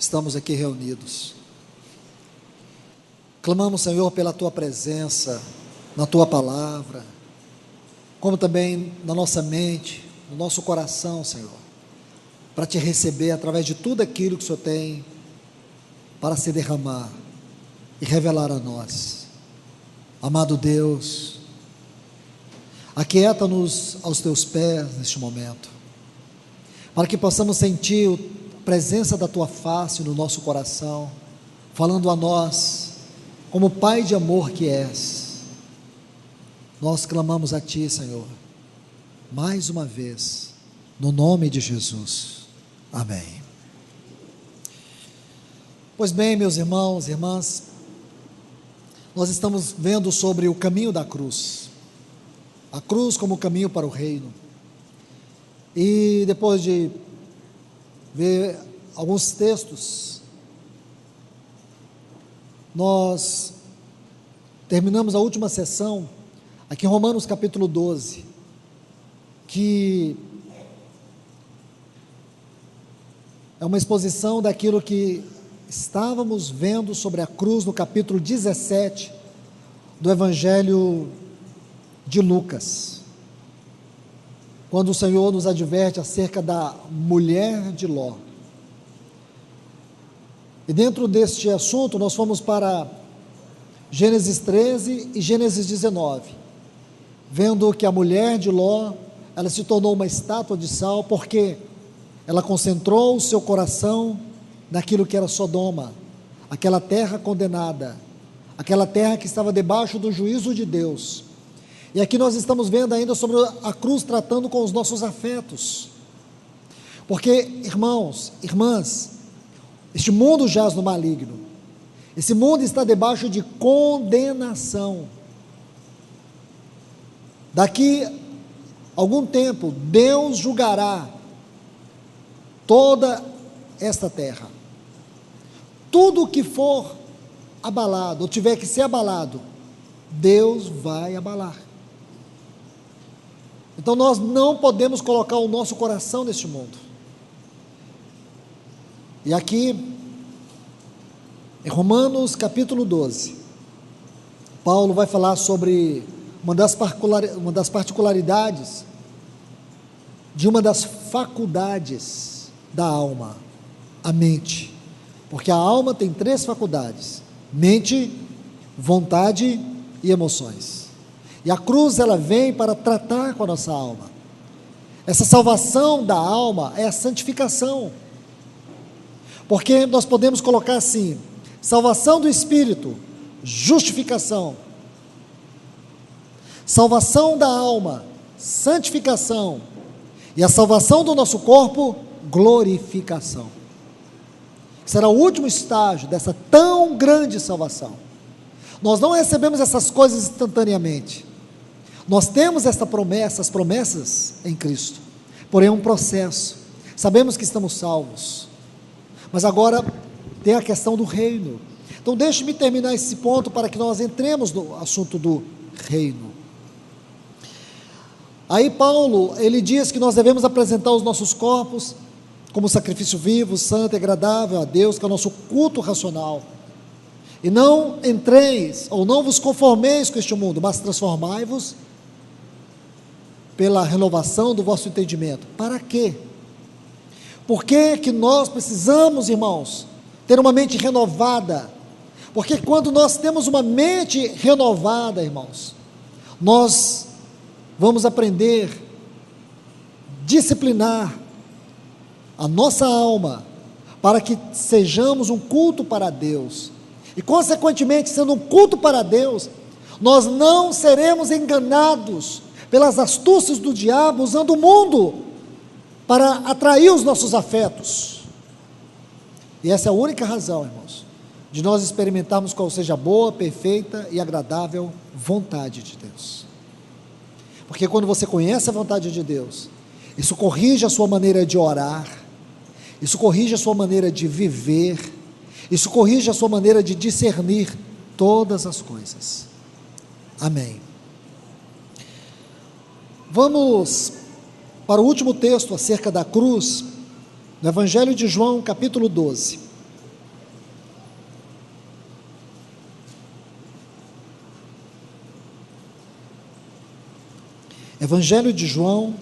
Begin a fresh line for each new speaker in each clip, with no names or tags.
estamos aqui reunidos. Clamamos, Senhor, pela Tua presença, na Tua palavra, como também na nossa mente, no nosso coração, Senhor, para Te receber através de tudo aquilo que o Senhor tem para se derramar e revelar a nós. Amado Deus, aquieta-nos aos Teus pés neste momento, para que possamos sentir a presença da Tua face no nosso coração, falando a nós, como Pai de amor que és. Nós clamamos a Ti, Senhor, mais uma vez, no nome de Jesus, amém. Pois bem, meus irmãos e irmãs, nós estamos vendo sobre o caminho da cruz, a cruz como caminho para o reino, e depois de ver alguns textos, nós terminamos a última sessão, aqui em Romanos capítulo 12, que é uma exposição daquilo que estávamos vendo sobre a cruz no capítulo 17 do Evangelho de Lucas, quando o Senhor nos adverte acerca da mulher de Ló. E dentro deste assunto nós fomos para Gênesis 13 e Gênesis 19, vendo que a mulher de Ló, ela se tornou uma estátua de sal, porque ela concentrou o seu coração naquilo que era Sodoma, aquela terra condenada, aquela terra que estava debaixo do juízo de Deus. E aqui nós estamos vendo ainda sobre a cruz, tratando com os nossos afetos, porque, irmãos, irmãs, este mundo jaz no maligno, esse mundo está debaixo de condenação. Daqui a algum tempo, Deus julgará toda esta terra. Tudo que for abalado, ou tiver que ser abalado, Deus vai abalar. Então nós não podemos colocar o nosso coração neste mundo. E aqui, em Romanos capítulo 12, Paulo vai falar sobre uma das particularidades de uma das faculdades da alma, a mente. Porque a alma tem 3 faculdades: mente, vontade e emoções. E a cruz, ela vem para tratar com a nossa alma. Essa salvação da alma é a santificação. Porque nós podemos colocar assim: salvação do espírito, justificação; salvação da alma, santificação; e a salvação do nosso corpo, glorificação. Será o último estágio dessa tão grande salvação. Nós não recebemos essas coisas instantaneamente. Nós temos essas promessas em Cristo, porém é um processo. Sabemos que estamos salvos, mas agora tem a questão do reino. Então deixe-me terminar esse ponto para que nós entremos no assunto do reino. Aí Paulo, ele diz que nós devemos apresentar os nossos corpos como sacrifício vivo, santo e agradável a Deus, que é o nosso culto racional. E não entreis, ou não vos conformeis com este mundo, mas transformai-vos pela renovação do vosso entendimento. Para quê? Por que nós precisamos, irmãos, ter uma mente renovada? Porque quando nós temos uma mente renovada, irmãos, nós vamos aprender a disciplinar a nossa alma, para que sejamos um culto para Deus, e consequentemente, sendo um culto para Deus, nós não seremos enganados pelas astúcias do diabo, usando o mundo para atrair os nossos afetos. E essa é a única razão, irmãos, de nós experimentarmos qual seja a boa, perfeita e agradável vontade de Deus. Porque quando você conhece a vontade de Deus, isso corrige a sua maneira de orar, isso corrige a sua maneira de viver, isso corrige a sua maneira de discernir todas as coisas. Amém. Vamos para o último texto acerca da cruz, no Evangelho de João, capítulo 12. Evangelho de João,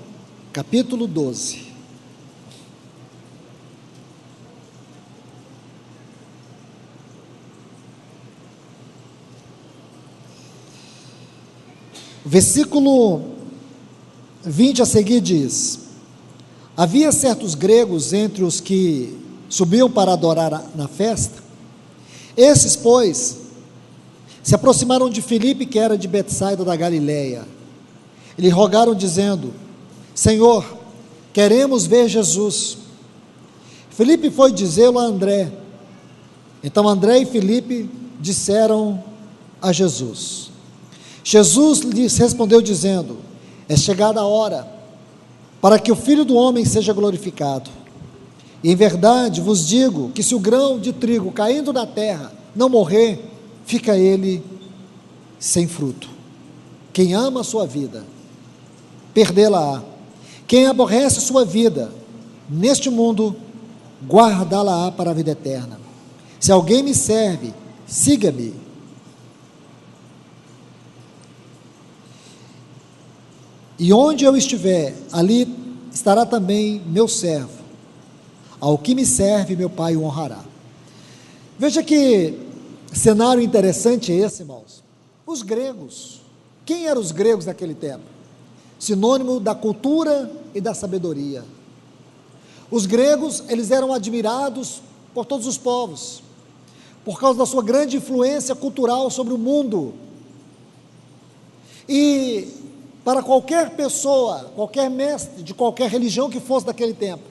capítulo 12. Versículo 20 a seguir diz: havia certos gregos entre os que subiam para adorar na festa. Esses, pois, se aproximaram de Filipe, que era de Betsaida da Galileia, e lhe rogaram dizendo: Senhor, queremos ver Jesus. Filipe foi dizê-lo a André. Então André e Filipe disseram a Jesus. Jesus lhes respondeu dizendo: é chegada a hora para que o Filho do Homem seja glorificado. E em verdade vos digo que se o grão de trigo caindo na terra não morrer, fica ele sem fruto. Quem ama a sua vida, perdê-la-á. Quem aborrece sua vida neste mundo, guardá-la-á para a vida eterna. Se alguém me serve, siga-me. E onde eu estiver, ali estará também meu servo. Ao que me serve, meu Pai o honrará. Veja que cenário interessante é esse, irmãos. Os gregos. Quem eram os gregos naquele tempo? Sinônimo da cultura e da sabedoria. Os gregos, eles eram admirados por todos os povos, por causa da sua grande influência cultural sobre o mundo. E para qualquer pessoa, qualquer mestre de qualquer religião que fosse daquele tempo,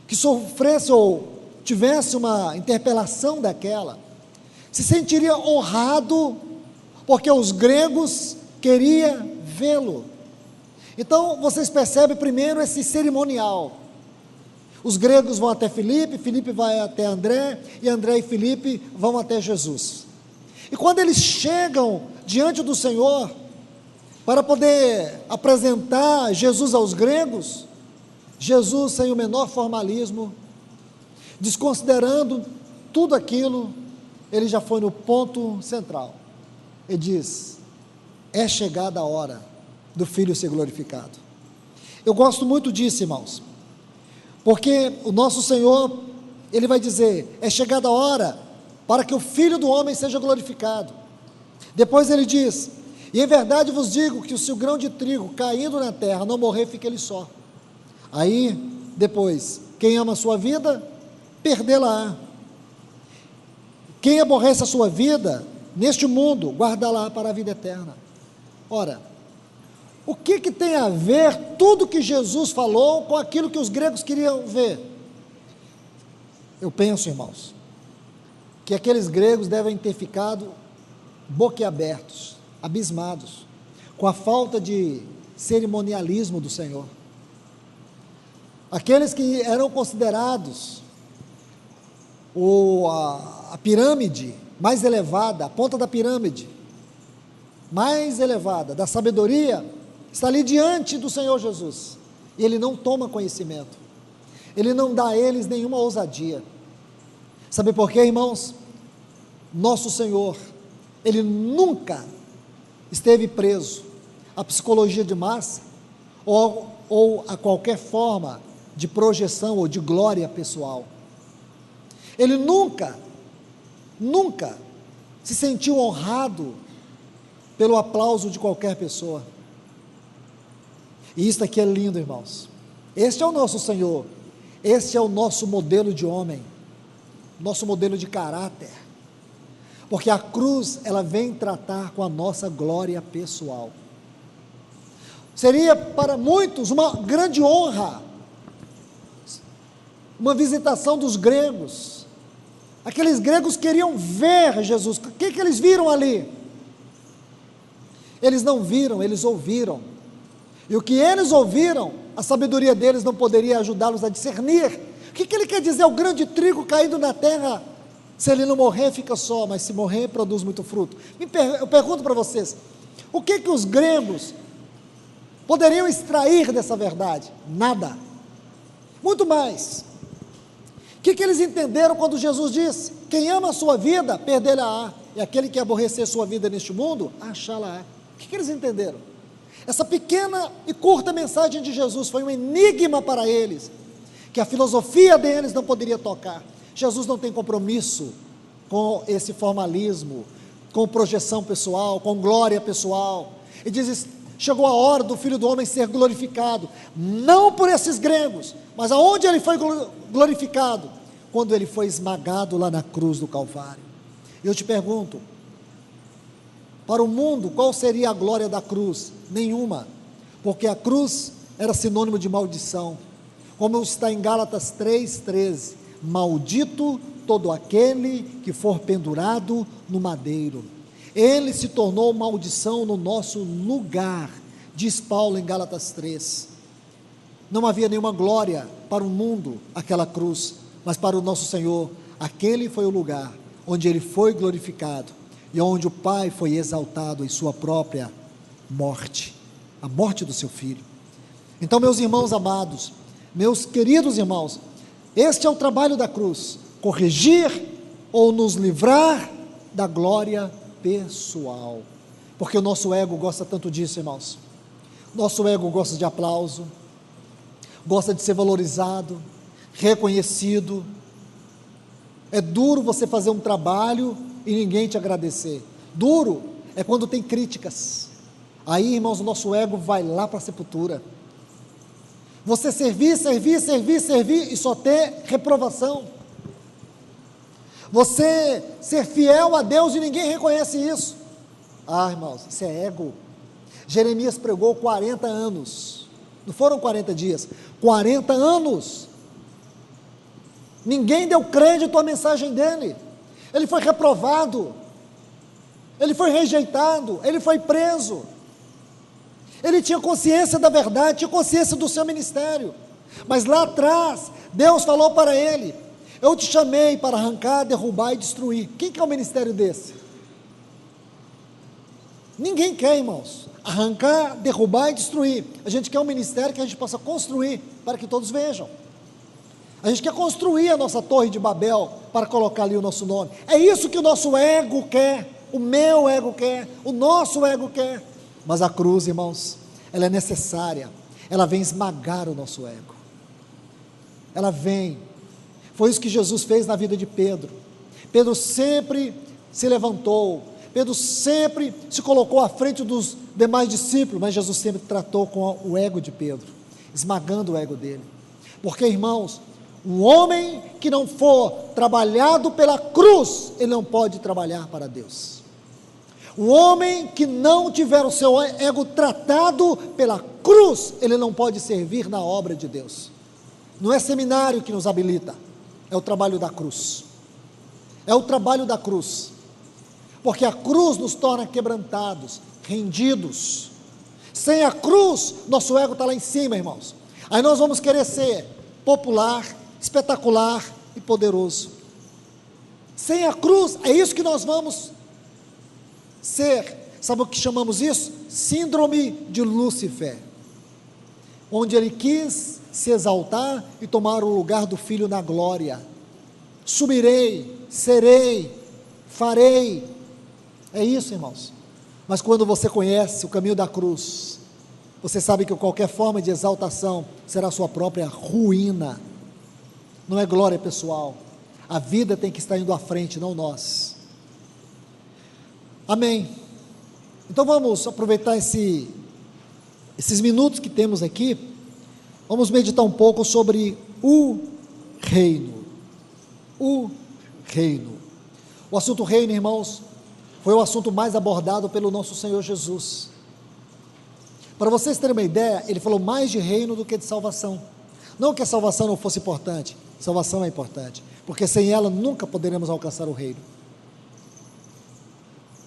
que sofresse ou tivesse uma interpelação daquela, se sentiria honrado, porque os gregos queriam vê-lo. Então vocês percebem primeiro esse cerimonial. Os gregos vão até Filipe, Filipe vai até André, e André e Filipe vão até Jesus. E quando eles chegam diante do Senhor, para poder apresentar Jesus aos gregos, Jesus, sem o menor formalismo, desconsiderando tudo aquilo, ele já foi no ponto central. Ele diz: é chegada a hora do Filho ser glorificado. Eu gosto muito disso, irmãos, porque o nosso Senhor, ele vai dizer: é chegada a hora para que o Filho do Homem seja glorificado. Depois ele diz: e em verdade vos digo que se o grão de trigo caindo na terra não morrer, fica ele só. Aí, depois, quem ama a sua vida, perdê-la-á. Quem aborrece a sua vida, neste mundo, guardá-la para a vida eterna. Ora, o que tem a ver tudo que Jesus falou com aquilo que os gregos queriam ver? Eu penso, irmãos, que aqueles gregos devem ter ficado boquiabertos, abismados, com a falta de cerimonialismo do Senhor. Aqueles que eram considerados a pirâmide mais elevada, a ponta da pirâmide mais elevada da sabedoria, está ali diante do Senhor Jesus, e ele não toma conhecimento, ele não dá a eles nenhuma ousadia. Sabe por quê, irmãos? Nosso Senhor, ele nunca esteve preso à psicologia de massa, ou a qualquer forma de projeção ou de glória pessoal. Ele nunca se sentiu honrado pelo aplauso de qualquer pessoa. E isso aqui é lindo, irmãos. Este é o nosso Senhor, este é o nosso modelo de homem, nosso modelo de caráter, porque a cruz, ela vem tratar com a nossa glória pessoal. Seria para muitos uma grande honra, uma visitação dos gregos. Aqueles gregos queriam ver Jesus. O que eles viram ali? Eles não viram, eles ouviram. E o que eles ouviram, a sabedoria deles não poderia ajudá-los a discernir. O que ele quer dizer? O grão de trigo caído na terra, se ele não morrer, fica só, mas se morrer, produz muito fruto. Eu pergunto para vocês, o que os gregos poderiam extrair dessa verdade? Nada. Muito mais. O que eles entenderam quando Jesus disse: quem ama a sua vida, perdê-la-á, e aquele que aborrecer sua vida neste mundo, achá-la-á. O que eles entenderam? Essa pequena e curta mensagem de Jesus foi um enigma para eles, que a filosofia deles não poderia tocar. Jesus não tem compromisso com esse formalismo, com projeção pessoal, com glória pessoal. Ele diz: chegou a hora do Filho do Homem ser glorificado, não por esses gregos, mas aonde ele foi glorificado? Quando ele foi esmagado lá na cruz do Calvário. Eu te pergunto, para o mundo, qual seria a glória da cruz? Nenhuma, porque a cruz era sinônimo de maldição, como está em Gálatas 3,13, maldito todo aquele que for pendurado no madeiro. Ele se tornou maldição no nosso lugar, diz Paulo em Gálatas 3. Não havia nenhuma glória para o mundo, aquela cruz, mas para o nosso Senhor, aquele foi o lugar onde ele foi glorificado, e onde o Pai foi exaltado em sua própria morte, a morte do seu Filho. Então, meus irmãos amados, meus queridos irmãos, este é o trabalho da cruz, corrigir ou nos livrar da glória pessoal, porque o nosso ego gosta tanto disso, irmãos. Nosso ego gosta de aplauso, gosta de ser valorizado, reconhecido. É duro você fazer um trabalho e ninguém te agradecer. Duro é quando tem críticas. Aí, irmãos, o nosso ego vai lá para a sepultura. Você servir e só ter reprovação. Você ser fiel a Deus e ninguém reconhece isso. Ah, irmãos, isso é ego. Jeremias pregou 40 anos. Não foram 40 dias, 40 anos. Ninguém deu crédito à mensagem dele. Ele foi reprovado, ele foi rejeitado, ele foi preso. Ele tinha consciência da verdade, tinha consciência do seu ministério, mas lá atrás, Deus falou para ele: eu te chamei para arrancar, derrubar e destruir. Quem quer um ministério desse? Ninguém quer, irmãos. Arrancar, derrubar e destruir. A gente quer um ministério que a gente possa construir, para que todos vejam. A gente quer construir a nossa torre de Babel, para colocar ali o nosso nome. É isso que o nosso ego quer, o meu ego quer, o nosso ego quer. Mas a cruz, irmãos, ela é necessária, ela vem esmagar o nosso ego. Ela vem. Foi isso que Jesus fez na vida de Pedro. Pedro sempre se levantou, Pedro sempre se colocou à frente dos demais discípulos, mas Jesus sempre tratou com o ego de Pedro, esmagando o ego dele. Porque, irmãos, um homem que não for trabalhado pela cruz, ele não pode trabalhar para Deus. Um homem que não tiver o seu ego tratado pela cruz, ele não pode servir na obra de Deus. Não é seminário que nos habilita, é o trabalho da cruz. É o trabalho da cruz. Porque a cruz nos torna quebrantados, rendidos. Sem a cruz, nosso ego está lá em cima, irmãos. Aí nós vamos querer ser popular, espetacular e poderoso. Sem a cruz, é isso que nós vamos ser. Sabe o que chamamos isso? Síndrome de Lúcifer, onde ele quis se exaltar e tomar o lugar do Filho na glória. Subirei, serei, farei. É isso, irmãos. Mas quando você conhece o caminho da cruz, você sabe que qualquer forma de exaltação será a sua própria ruína. Não é glória pessoal. A vida tem que estar indo à frente, não nós. Amém. Então vamos aproveitar esses minutos que temos aqui. Vamos meditar um pouco sobre o reino. O reino. O assunto reino, irmãos, foi o assunto mais abordado pelo nosso Senhor Jesus. Para vocês terem uma ideia, ele falou mais de reino do que de salvação. Não que a salvação não fosse importante, salvação é importante, porque sem ela nunca poderemos alcançar o reino.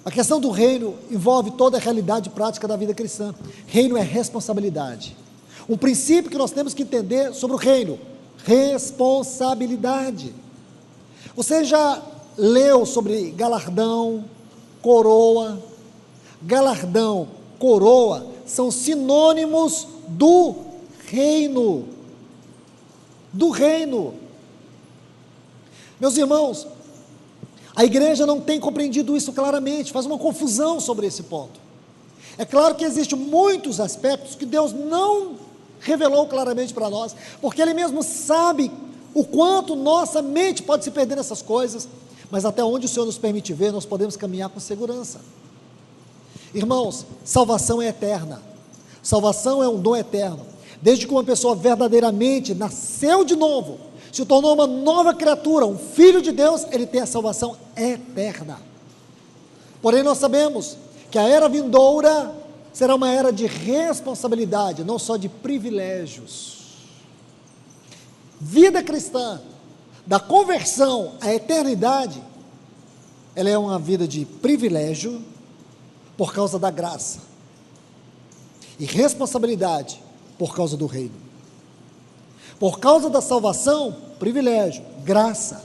A questão do reino envolve toda a realidade prática da vida cristã. Reino é responsabilidade. Um princípio que nós temos que entender sobre o reino: responsabilidade. Você já leu sobre galardão, coroa? Galardão, coroa são sinônimos do reino. Do reino. Meus irmãos, a igreja não tem compreendido isso claramente, faz uma confusão sobre esse ponto. É claro que existem muitos aspectos que Deus não revelou claramente para nós, porque Ele mesmo sabe o quanto nossa mente pode se perder nessas coisas, mas até onde o Senhor nos permite ver, nós podemos caminhar com segurança. Irmãos, salvação é eterna, salvação é um dom eterno. Desde que uma pessoa verdadeiramente nasceu de novo, se tornou uma nova criatura, um filho de Deus, ele tem a salvação eterna. Porém, nós sabemos que a era vindoura será uma era de responsabilidade, não só de privilégios. Vida cristã, da conversão à eternidade, ela é uma vida de privilégio por causa da graça, e responsabilidade por causa do reino. Por causa da salvação, privilégio, graça.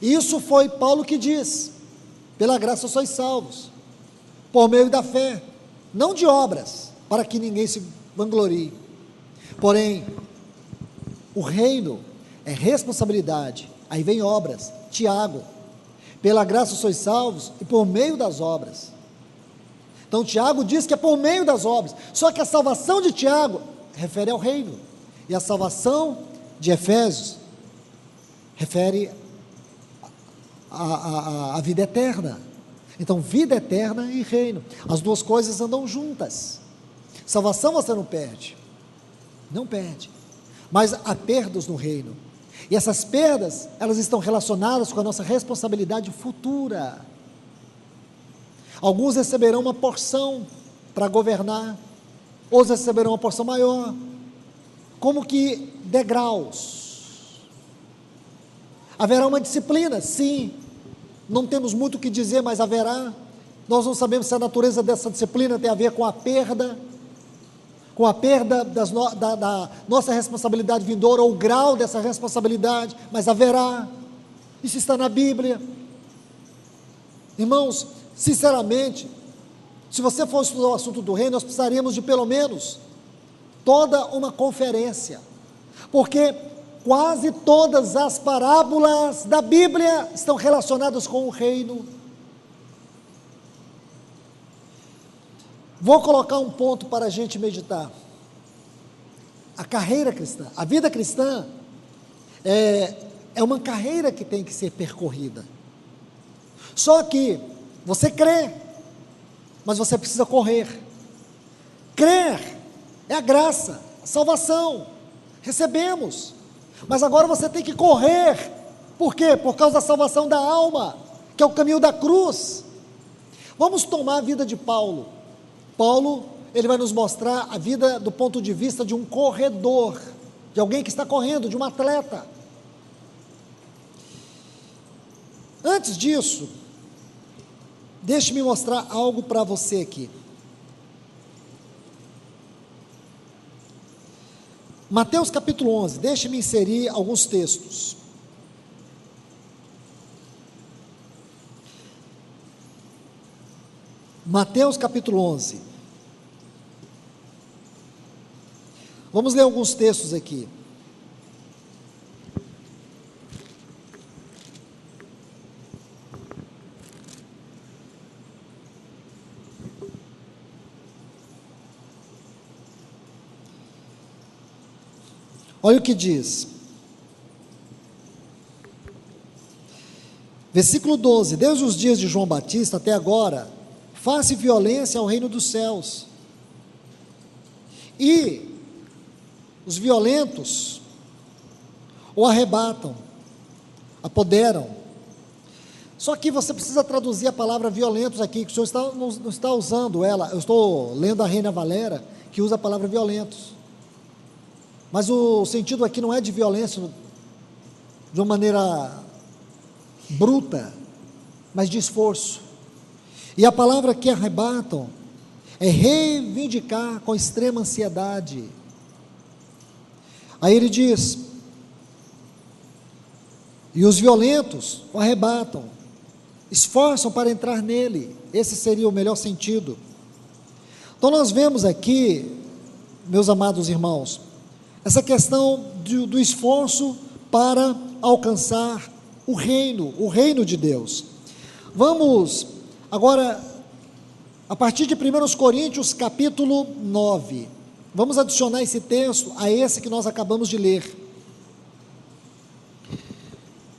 Isso foi Paulo que diz: pela graça sois salvos, por meio da fé, não de obras, para que ninguém se vanglorie. Porém, o reino é responsabilidade, aí vem obras. Tiago, pela graça sois salvos e por meio das obras. Então Tiago diz que é por meio das obras, só que a salvação de Tiago refere ao reino, e a salvação de Efésios refere à vida eterna. Então, vida eterna e reino, as duas coisas andam juntas. Salvação você não perde, mas há perdas no reino, e essas perdas, elas estão relacionadas com a nossa responsabilidade futura. Alguns receberão uma porção para governar, outros receberão uma porção maior, como que degraus. Haverá uma disciplina, sim, não temos muito o que dizer, mas haverá. Nós não sabemos se a natureza dessa disciplina tem a ver com a perda da nossa responsabilidade vindoura, ou o grau dessa responsabilidade, mas haverá. Isso está na Bíblia. Irmãos, sinceramente, se você for estudar o assunto do reino, nós precisaríamos de pelo menos toda uma conferência, porque quase todas as parábolas da Bíblia estão relacionadas com o reino. Vou colocar um ponto para a gente meditar. A carreira cristã, a vida cristã é uma carreira que tem que ser percorrida. Só que você crê, mas você precisa correr. Crer é a graça, a salvação, recebemos, mas agora você tem que correr. Por quê? Por causa da salvação da alma, que é o caminho da cruz. Vamos tomar a vida de Paulo. Paulo, ele vai nos mostrar a vida do ponto de vista de um corredor, de alguém que está correndo, de um atleta. Antes disso, deixe-me mostrar algo para você aqui. Mateus capítulo 11, deixe-me inserir alguns textos. Mateus capítulo 11. Vamos ler alguns textos aqui. Olha o que diz. Versículo 12: desde os dias de João Batista até agora, faz-se violência ao reino dos céus, e os violentos o arrebatam, apoderam. Só que você precisa traduzir a palavra violentos aqui, que o senhor não está usando ela. Eu estou lendo a Reina Valera, que usa a palavra violentos, mas o sentido aqui não é de violência de uma maneira bruta, mas de esforço. E a palavra que arrebatam é reivindicar com extrema ansiedade. Aí ele diz: e os violentos o arrebatam, esforçam para entrar nele. Esse seria o melhor sentido. Então nós vemos aqui, meus amados irmãos, essa questão do esforço para alcançar o reino de Deus. Vamos agora a partir de 1 Coríntios capítulo 9. Vamos adicionar esse texto a esse que nós acabamos de ler.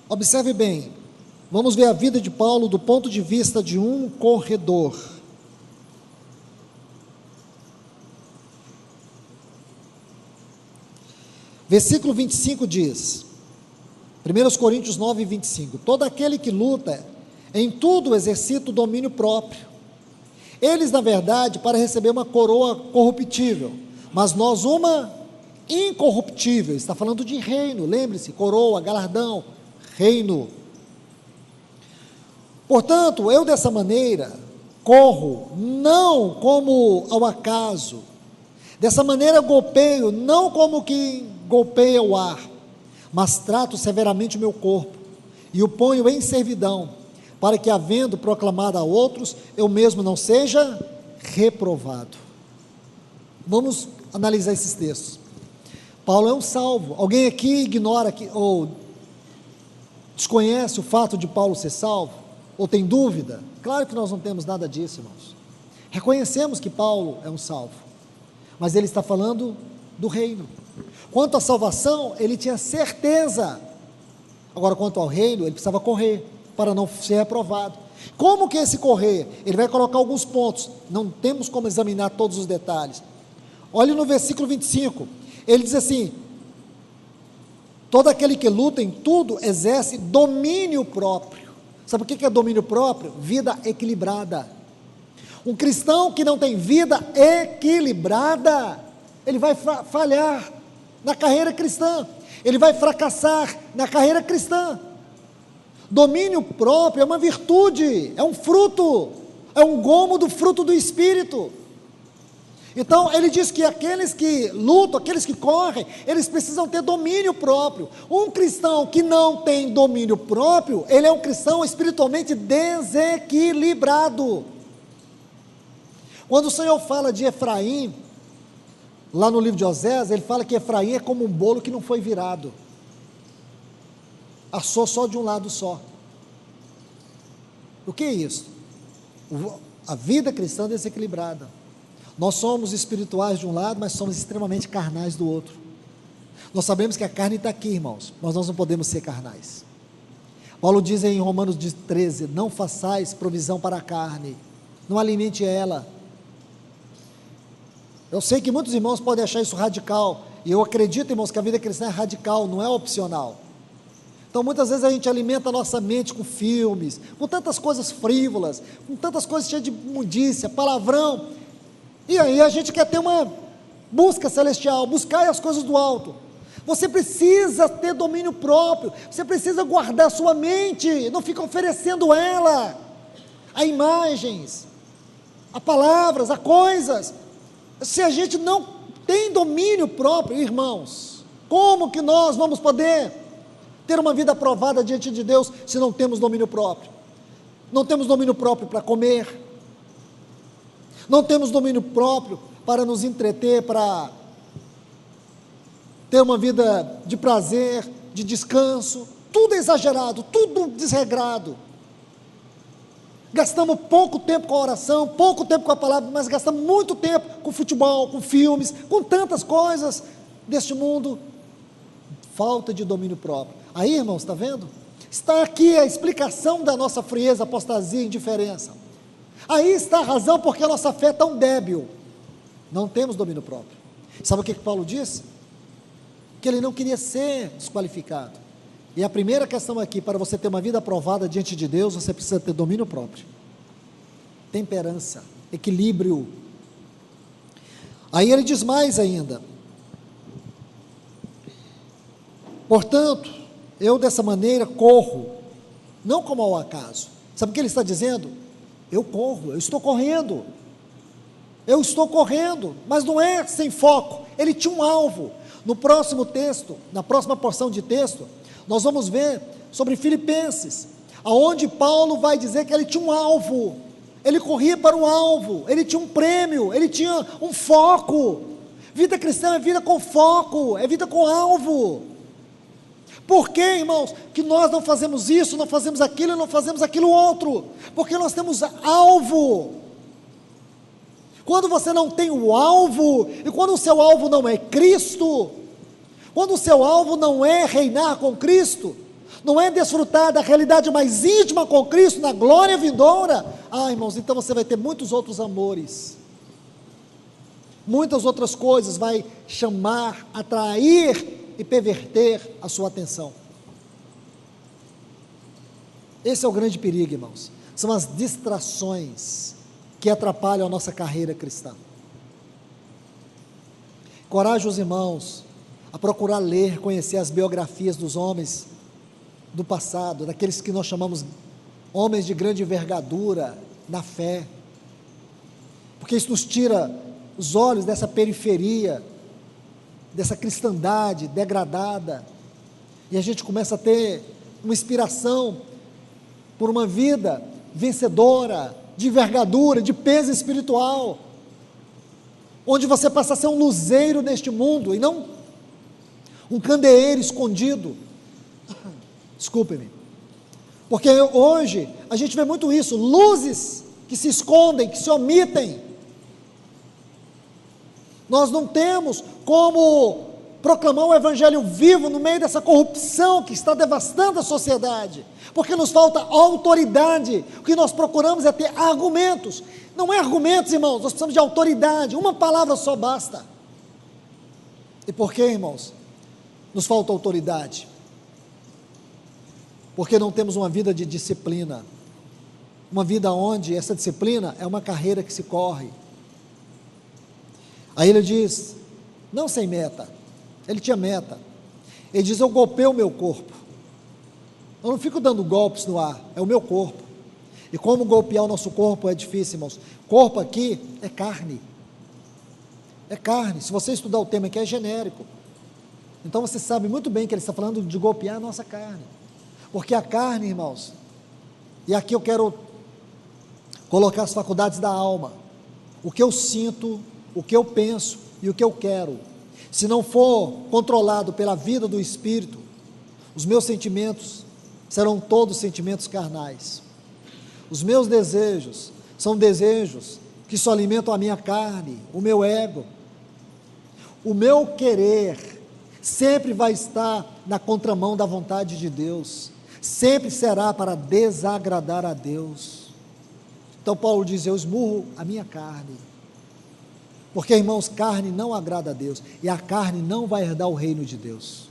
Observe bem, vamos ver a vida de Paulo do ponto de vista de um corredor. Versículo 25 diz, 1 Coríntios 9, 25, todo aquele que luta, em tudo exercita o domínio próprio. Eles, na verdade, para receber uma coroa corruptível, mas nós uma incorruptível. Está falando de reino, lembre-se, coroa, galardão, reino. Portanto, eu dessa maneira corro, não como ao acaso, dessa maneira golpeio, não como que golpeia o ar, mas trato severamente o meu corpo, e o ponho em servidão, para que, havendo proclamado a outros, eu mesmo não seja reprovado. Vamos analisar esses textos. Paulo é um salvo. Alguém aqui ignora ou desconhece o fato de Paulo ser salvo? Ou tem dúvida? Claro que nós não temos nada disso, irmãos. Reconhecemos que Paulo é um salvo, mas ele está falando do reino. Quanto à salvação, ele tinha certeza. Agora, quanto ao reino, ele precisava correr para não ser reprovado. Como que esse correr? Ele vai colocar alguns pontos, não temos como examinar todos os detalhes. Olhe no versículo 25, ele diz assim: todo aquele que luta em tudo exerce domínio próprio. Sabe o que é domínio próprio? Vida equilibrada. Um cristão que não tem vida equilibrada, ele vai falhar na carreira cristã, ele vai fracassar na carreira cristã. Domínio próprio é uma virtude, é um fruto, é um gomo do fruto do Espírito. Então ele diz que aqueles que lutam, aqueles que correm, eles precisam ter domínio próprio. Um cristão que não tem domínio próprio, ele é um cristão espiritualmente desequilibrado. Quando o Senhor fala de Efraim, lá no livro de Oséias, ele fala que Efraim é como um bolo que não foi virado, assou só de um lado só. O que é isso? A vida cristã desequilibrada. Nós somos espirituais de um lado, mas somos extremamente carnais do outro. Nós sabemos que a carne está aqui, irmãos, mas nós não podemos ser carnais. Paulo diz em Romanos 13, não façais provisão para a carne, não alimente ela. Eu sei que muitos irmãos podem achar isso radical, e eu acredito, irmãos, que a vida cristã é radical, não é opcional. Então muitas vezes a gente alimenta a nossa mente com filmes, com tantas coisas frívolas, com tantas coisas cheias de imundícia, palavrão, e aí a gente quer ter uma busca celestial, buscar as coisas do alto. Você precisa ter domínio próprio, você precisa guardar a sua mente, não fica oferecendo ela a imagens, a palavras, a coisas. Se a gente não tem domínio próprio, irmãos, como que nós vamos poder ter uma vida aprovada diante de Deus se não temos domínio próprio? Não temos domínio próprio para comer, não temos domínio próprio para nos entreter, para ter uma vida de prazer, de descanso. Tudo é exagerado, tudo desregrado. Gastamos pouco tempo com a oração, pouco tempo com a palavra, mas gastamos muito tempo com futebol, com filmes, com tantas coisas deste mundo. Falta de domínio próprio. Aí, irmãos, está vendo? Está aqui a explicação da nossa frieza, apostasia e indiferença. Aí está a razão porque a nossa fé é tão débil. Não temos domínio próprio. Sabe o que Paulo diz? Que ele não queria ser desqualificado. E a primeira questão aqui, para você ter uma vida aprovada diante de Deus, você precisa ter domínio próprio, temperança, equilíbrio. Aí ele diz mais ainda: portanto, eu dessa maneira corro, não como ao acaso. Sabe o que ele está dizendo? Eu corro, eu estou correndo, mas não é sem foco. Ele tinha um alvo. No próximo texto, na próxima porção de texto, nós vamos ver sobre Filipenses, aonde Paulo vai dizer que ele tinha um alvo, ele corria para um alvo, ele tinha um prêmio, ele tinha um foco. Vida cristã é vida com foco, é vida com alvo. Por que, irmãos, que nós não fazemos isso, não fazemos aquilo outro? Porque nós temos alvo. quando você não tem o alvo, e quando o seu alvo não é Cristo, quando o seu alvo não é reinar com Cristo, não é desfrutar da realidade mais íntima com Cristo, na glória vindoura, irmãos, então você vai ter muitos outros amores, muitas outras coisas, vai chamar, atrair e perverter a sua atenção. Esse é o grande perigo, irmãos, são as distrações que atrapalham a nossa carreira cristã. Encorajo os irmãos a procurar ler, conhecer as biografias dos homens do passado, daqueles que nós chamamos homens de grande envergadura na fé, porque isso nos tira os olhos dessa periferia, dessa cristandade degradada, e a gente começa a ter uma inspiração por uma vida vencedora, de envergadura, de peso espiritual, onde você passa a ser um luzeiro neste mundo, e não um candeeiro escondido. Desculpe-me, porque hoje a gente vê muito isso, luzes que se escondem, que se omitem. Nós não temos como proclamar o evangelho vivo no meio dessa corrupção que está devastando a sociedade, porque nos falta autoridade. O que nós procuramos é ter argumentos, não é argumentos, irmãos, nós precisamos de autoridade, uma palavra só basta. E por que, irmãos, nos falta autoridade? Porque não temos uma vida de disciplina, uma vida onde essa disciplina é uma carreira que se corre. Aí ele diz, não sem meta, ele tinha meta, ele diz, eu golpeio o meu corpo, eu não fico dando golpes no ar, é o meu corpo, e como golpear o nosso corpo é difícil, irmãos, corpo aqui é carne, se você estudar o tema aqui é genérico, então você sabe muito bem que ele está falando de golpear a nossa carne, porque a carne, irmãos, e aqui eu quero colocar as faculdades da alma, o que eu sinto, o que eu penso e o que eu quero, se não for controlado pela vida do Espírito, os meus sentimentos serão todos sentimentos carnais. Os meus desejos são desejos que só alimentam a minha carne, o meu ego. O meu querer sempre vai estar na contramão da vontade de Deus, sempre será para desagradar a Deus. Então Paulo diz, eu esmurro a minha carne, porque, irmãos, carne não agrada a Deus, e a carne não vai herdar o reino de Deus.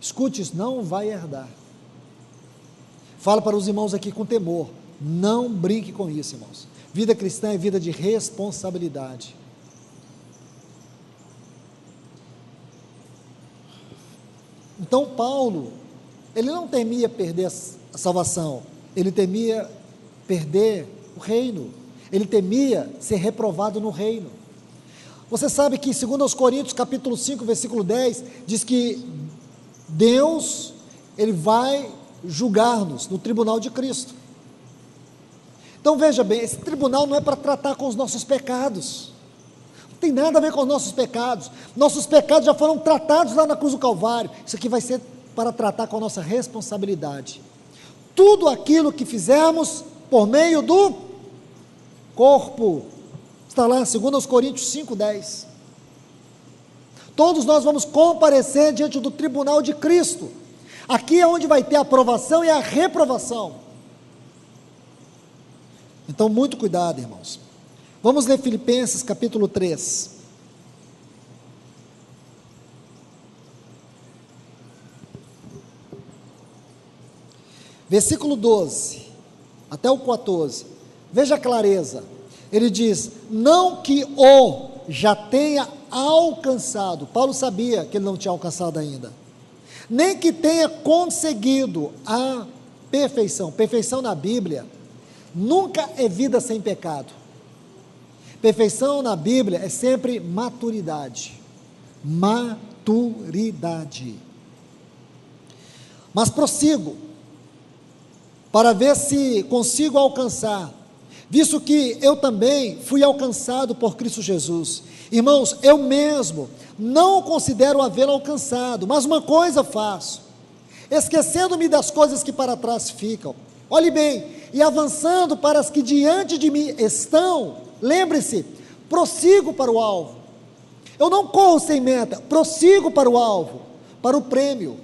Escute isso, não vai herdar. Fala para os irmãos aqui com temor, não brinque com isso, irmãos. Vida cristã é vida de responsabilidade. Então Paulo, ele não temia perder a salvação, ele temia perder o reino. Ele temia ser reprovado no reino. Você sabe que, segundo aos Coríntios, capítulo 5, versículo 10, diz que Deus, Ele vai julgar-nos no tribunal de Cristo. Então veja bem, esse tribunal não é para tratar com os nossos pecados, não tem nada a ver com os nossos pecados já foram tratados lá na cruz do Calvário, isso aqui vai ser para tratar com a nossa responsabilidade, tudo aquilo que fizermos por meio do corpo, está lá, 2 Coríntios 5:10, todos nós vamos comparecer diante do tribunal de Cristo, aqui é onde vai ter a aprovação e a reprovação, então muito cuidado, irmãos. Vamos ler Filipenses capítulo 3, versículo 12, até o 14, veja a clareza, ele diz, não que o já tenha alcançado, Paulo sabia que ele não tinha alcançado ainda, nem que tenha conseguido a perfeição, perfeição na Bíblia, nunca é vida sem pecado, perfeição na Bíblia é sempre maturidade, mas prossigo, para ver se consigo alcançar, visto que eu também fui alcançado por Cristo Jesus. Irmãos, eu mesmo não considero havê-lo alcançado, mas uma coisa faço, esquecendo-me das coisas que para trás ficam, olhe bem, e avançando para as que diante de mim estão, lembre-se, prossigo para o alvo. Eu não corro sem meta, prossigo para o alvo, para o prêmio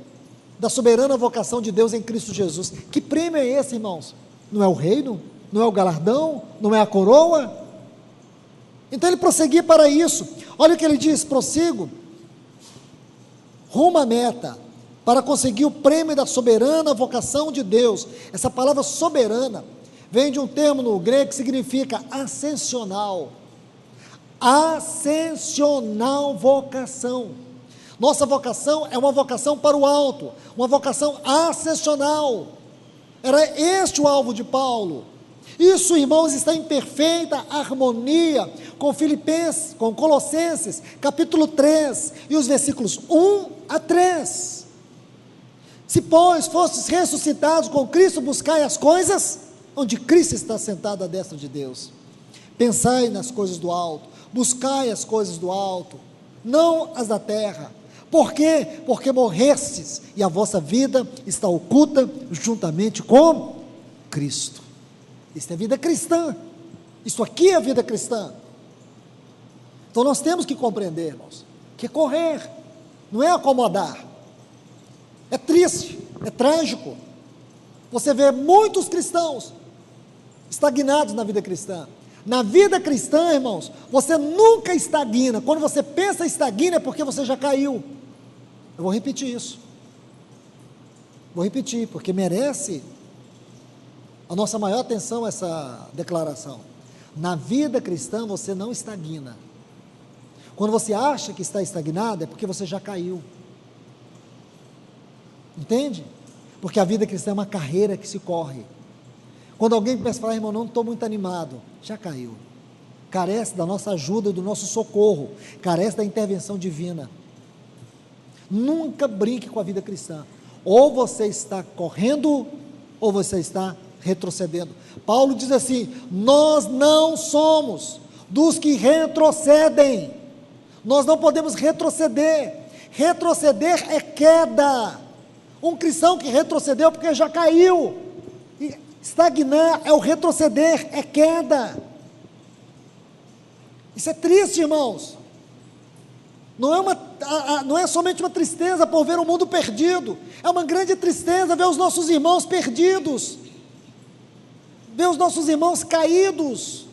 da soberana vocação de Deus em Cristo Jesus. Que prêmio é esse, irmãos? Não é o reino? Não é o galardão? Não é a coroa? Então ele prosseguia para isso. Olha o que ele diz: prossigo rumo à meta, para conseguir o prêmio da soberana vocação de Deus. Essa palavra soberana vem de um termo no grego que significa ascensional. Ascensional vocação. Nossa vocação é uma vocação para o alto, uma vocação ascensional. Era este o alvo de Paulo. Isso, irmãos, está em perfeita harmonia com Filipenses, com Colossenses, capítulo 3, e os versículos 1 a 3. Se, pois, fostes ressuscitados com Cristo, buscai as coisas onde Cristo está sentado à destra de Deus. Pensai nas coisas do alto, buscai as coisas do alto, não as da terra. Por quê? Porque morrestes, e a vossa vida está oculta juntamente com Cristo. Isso é vida cristã. Isso aqui é vida cristã. Então nós temos que compreender, irmãos, que correr não é acomodar. É triste, é trágico você vê muitos cristãos estagnados na vida cristã. Na vida cristã, irmãos, você nunca estagna. Quando você pensa estagna é porque você já caiu. Eu vou repetir isso. Vou repetir, porque merece a nossa maior atenção essa declaração. Na vida cristã você não estagna. Quando você acha que está estagnado é porque você já caiu. Entende? Porque a vida cristã é uma carreira que se corre. Quando alguém começa a falar: irmão, não estou muito animado, já caiu. Carece da nossa ajuda, do nosso socorro, carece da intervenção divina. Nunca brinque com a vida cristã. Ou você está correndo, ou você está retrocedendo. Paulo diz assim: nós não somos dos que retrocedem. Nós não podemos retroceder. Retroceder é queda. Um cristão que retrocedeu porque já caiu. Estagnar é o retroceder, é queda. Isso é triste, irmãos. Não é somente uma tristeza por ver o mundo perdido, é uma grande tristeza ver os nossos irmãos perdidos, ver os nossos irmãos caídos.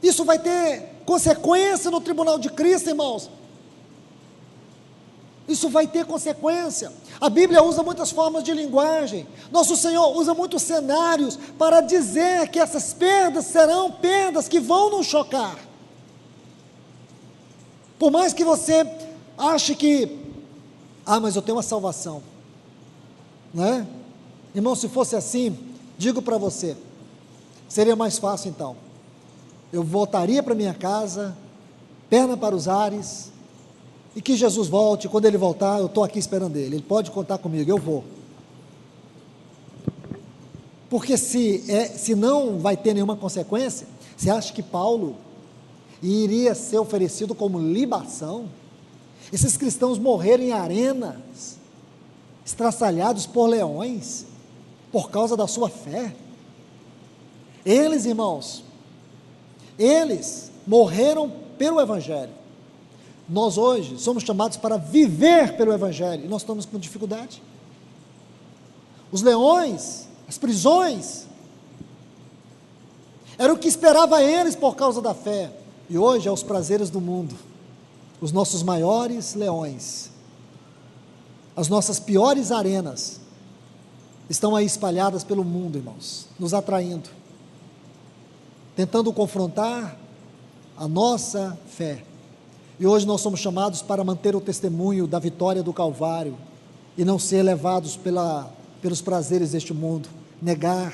Isso vai ter consequência no tribunal de Cristo, irmãos. Isso vai ter consequência. A Bíblia usa muitas formas de linguagem. Nosso Senhor usa muitos cenários para dizer que essas perdas serão perdas que vão nos chocar. Por mais que você ache que, mas eu tenho uma salvação, não é? Irmão, se fosse assim, digo para você, seria mais fácil então. Eu voltaria para minha casa, perna para os ares, e que Jesus volte. Quando Ele voltar, eu estou aqui esperando Ele pode contar comigo, eu vou. Porque se não vai ter nenhuma consequência, você acha que Paulo iria ser oferecido como libação? Esses cristãos morreram em arenas, estraçalhados por leões, por causa da sua fé. Eles, irmãos, eles morreram pelo Evangelho. Nós hoje somos chamados para viver pelo Evangelho, e nós estamos com dificuldade. Os leões, as prisões, era o que esperava eles por causa da fé, e hoje é os prazeres do mundo, os nossos maiores leões, as nossas piores arenas, estão aí espalhadas pelo mundo, irmãos, nos atraindo, tentando confrontar a nossa fé. E hoje nós somos chamados para manter o testemunho da vitória do Calvário, e não ser levados pelos prazeres deste mundo, negar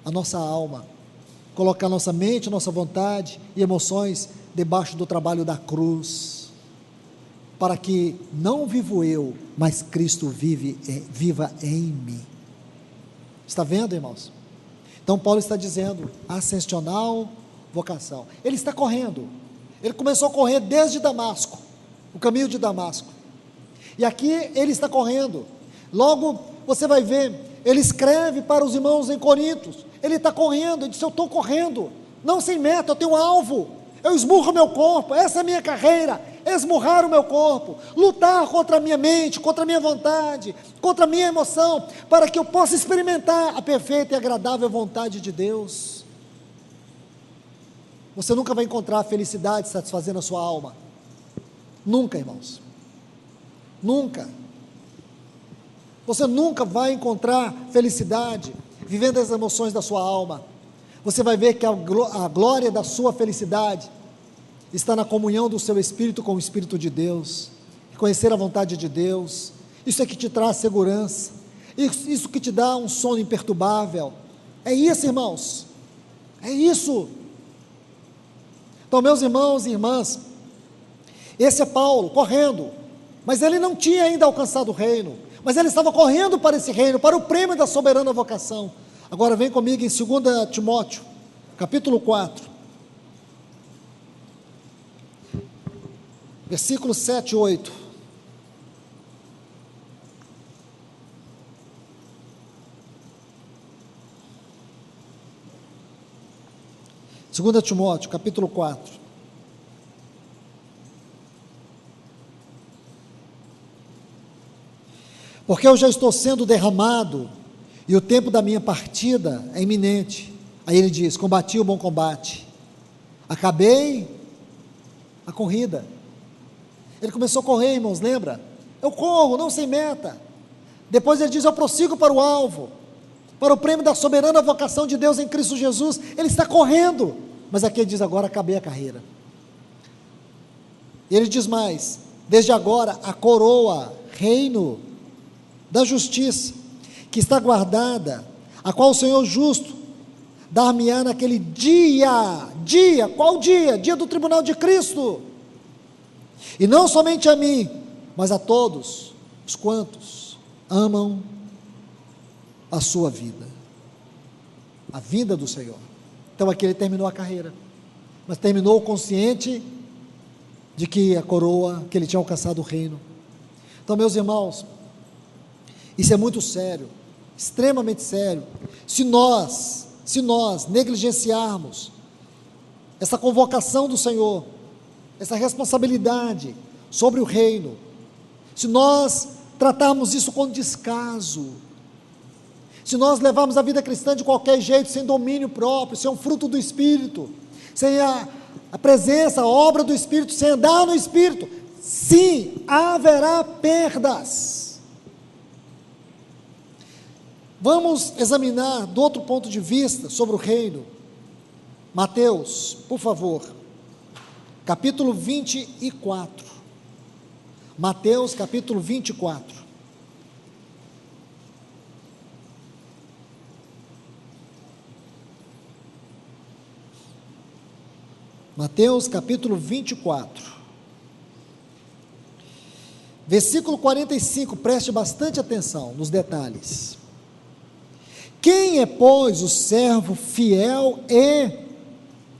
a nossa alma, colocar nossa mente, nossa vontade e emoções debaixo do trabalho da cruz, para que não vivo eu, mas Cristo viva em mim. Está vendo, irmãos? Então Paulo está dizendo, ascensional vocação. Ele está correndo. Ele começou a correr desde Damasco, o caminho de Damasco. E aqui ele está correndo. Logo você vai ver ele escreve para os irmãos em Corinto, ele está correndo, ele diz: eu estou correndo, não sem meta, eu tenho um alvo, eu esmurro o meu corpo, essa é a minha carreira, esmurrar o meu corpo, lutar contra a minha mente, contra a minha vontade, contra a minha emoção, para que eu possa experimentar a perfeita e agradável vontade de Deus. Você nunca vai encontrar felicidade satisfazendo a sua alma, nunca, irmãos, nunca. Você nunca vai encontrar felicidade vivendo as emoções da sua alma. Você vai ver que a glória da sua felicidade está na comunhão do seu espírito com o Espírito de Deus, conhecer a vontade de Deus. Isso é que te traz segurança, isso que te dá um sono imperturbável. É isso, irmãos, é isso. Então, meus irmãos e irmãs, esse é Paulo correndo, mas ele não tinha ainda alcançado o reino, mas ele estava correndo para esse reino, para o prêmio da soberana vocação. Agora vem comigo em 2 Timóteo, capítulo 4, versículos 7 e 8. Segunda Timóteo, capítulo 4. Porque eu já estou sendo derramado, e o tempo da minha partida é iminente. Aí ele diz: combati o bom combate, acabei a corrida. Ele começou a correr, irmãos, lembra? Eu corro, não sem meta. Depois ele diz: eu prossigo para o alvo, para o prêmio da soberana vocação de Deus em Cristo Jesus. Ele está correndo, mas aqui ele diz: agora acabei a carreira. E ele diz mais: desde agora a coroa, reino da justiça, que está guardada, a qual o Senhor justo dar-me-á naquele dia, qual dia? Dia do tribunal de Cristo, e não somente a mim, mas a todos os quantos amam a sua vida, a vinda do Senhor. Então aqui ele terminou a carreira, mas terminou consciente de que a coroa, que ele tinha alcançado o reino. Então, meus irmãos, isso é muito sério, extremamente sério. Se nós negligenciarmos essa convocação do Senhor, essa responsabilidade sobre o reino, se nós tratarmos isso com descaso, se nós levarmos a vida cristã de qualquer jeito, sem domínio próprio, sem um fruto do Espírito, sem a presença, a obra do Espírito, sem andar no Espírito, sim, haverá perdas. Vamos examinar do outro ponto de vista sobre o reino. Mateus, por favor, capítulo 24. Mateus, capítulo 24. Mateus, capítulo 24. Versículo 45, preste bastante atenção nos detalhes. Quem é, pois, o servo fiel e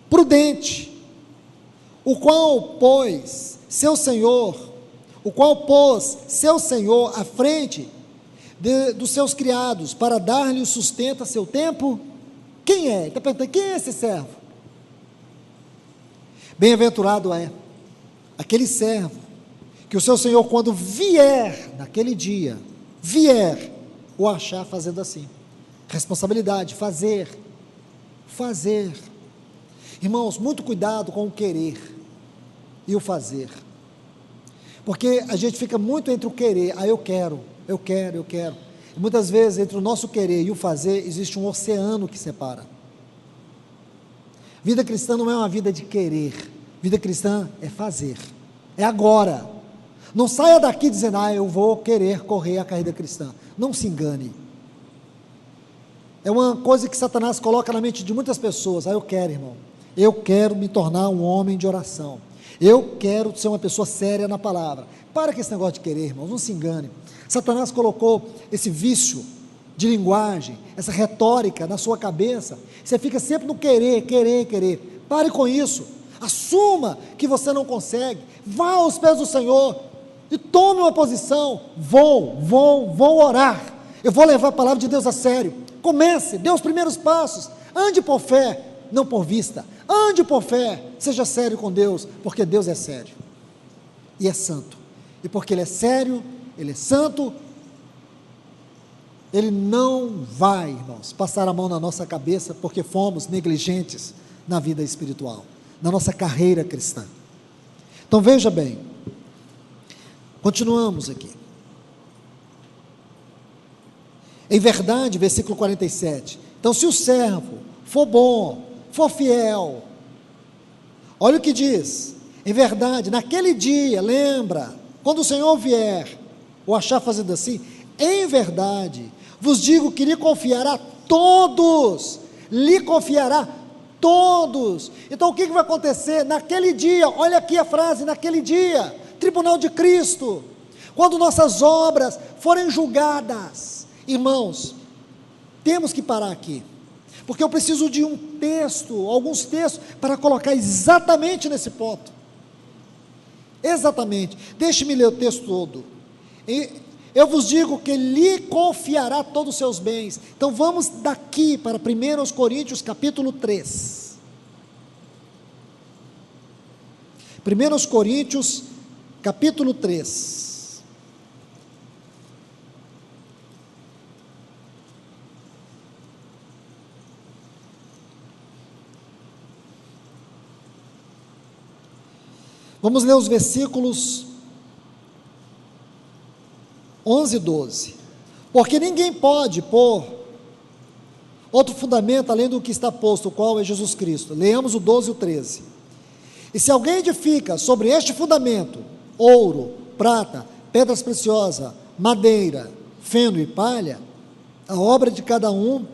prudente, o qual pôs seu senhor à frente dos seus criados, para dar-lhe o sustento a seu tempo? Quem é? Está perguntando, quem é esse servo? Bem-aventurado é aquele servo, que o seu senhor, quando vier, naquele dia, o achar fazendo assim. Responsabilidade, fazer. Irmãos, muito cuidado com o querer e o fazer, porque a gente fica muito entre o querer, eu quero, e muitas vezes entre o nosso querer e o fazer, existe um oceano que separa. Vida cristã não é uma vida de querer, vida cristã é fazer, é agora. Não saia daqui dizendo, eu vou querer correr a carreira cristã, não se engane. É uma coisa que Satanás coloca na mente de muitas pessoas. Eu quero, irmão, eu quero me tornar um homem de oração, eu quero ser uma pessoa séria na palavra. Para com esse negócio de querer, irmãos, não se engane. Satanás colocou esse vício de linguagem, essa retórica na sua cabeça, você fica sempre no querer. Pare com isso, assuma que você não consegue, vá aos pés do Senhor e tome uma posição. Vou orar, eu vou levar a palavra de Deus a sério. Comece, dê os primeiros passos, ande por fé, não por vista, ande por fé, seja sério com Deus, porque Deus é sério, e é santo, e porque Ele é sério, Ele é santo, Ele não vai, irmãos, passar a mão na nossa cabeça, porque fomos negligentes na vida espiritual, na nossa carreira cristã. Então veja bem, continuamos aqui. Em verdade, versículo 47, então se o servo for bom, for fiel, olha o que diz, em verdade, naquele dia, lembra, quando o Senhor vier, ou achar fazendo assim, em verdade, vos digo que lhe confiará todos, então o que vai acontecer, naquele dia, olha aqui a frase, naquele dia, tribunal de Cristo, quando nossas obras forem julgadas, irmãos, temos que parar aqui, porque eu preciso de um texto, alguns textos, para colocar exatamente nesse ponto, exatamente, deixe-me ler o texto todo, eu vos digo que lhe confiará todos os seus bens. Então vamos daqui para 1 Coríntios capítulo 3, 1 Coríntios capítulo 3, vamos ler os versículos 11 e 12, porque ninguém pode pôr outro fundamento além do que está posto, o qual é Jesus Cristo. Leamos o 12 e o 13, e se alguém edifica sobre este fundamento, ouro, prata, pedras preciosas, madeira, feno e palha, a obra de cada um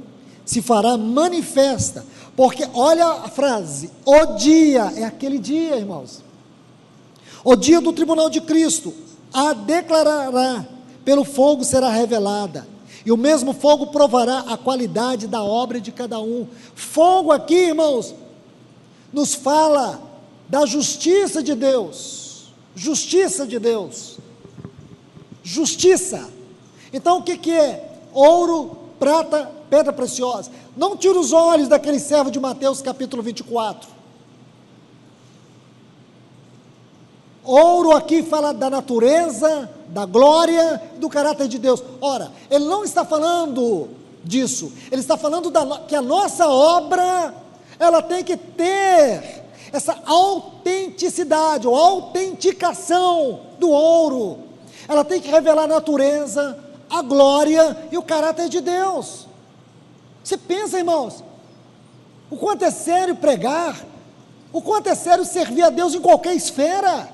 se fará manifesta, porque olha a frase, o dia, é aquele dia, irmãos, o dia do tribunal de Cristo, a declarará, pelo fogo será revelada, e o mesmo fogo provará a qualidade da obra de cada um. Fogo aqui, irmãos, nos fala da justiça de Deus, justiça. Então o que é? Ouro, prata, pedra preciosa. Não tira os olhos daquele servo de Mateus capítulo 24, ouro aqui fala da natureza, da glória, do caráter de Deus. Ora, ele não está falando disso, ele está falando que a nossa obra, ela tem que ter essa autenticidade, ou autenticação do ouro, ela tem que revelar a natureza, a glória e o caráter de Deus. Você pensa, irmãos, o quanto é sério pregar, o quanto é sério servir a Deus em qualquer esfera,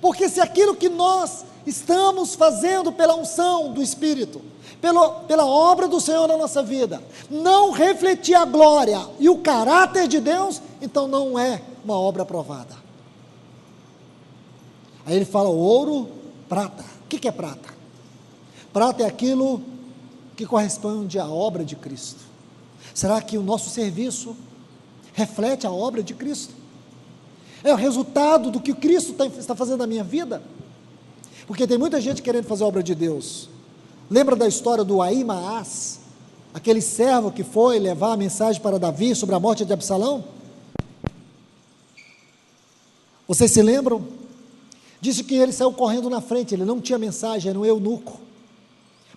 porque se aquilo que nós estamos fazendo pela unção do Espírito, pela obra do Senhor na nossa vida, não refletir a glória e o caráter de Deus, então não é uma obra aprovada. Aí ele fala ouro, prata. O que é prata? Prata é aquilo que corresponde à obra de Cristo. Será que o nosso serviço reflete a obra de Cristo? É o resultado do que Cristo está fazendo na minha vida? Porque tem muita gente querendo fazer a obra de Deus. Lembra da história do Ahimaás, aquele servo que foi levar a mensagem para Davi sobre a morte de Absalão? Vocês se lembram? Disse que ele saiu correndo na frente, ele não tinha mensagem, era um eunuco,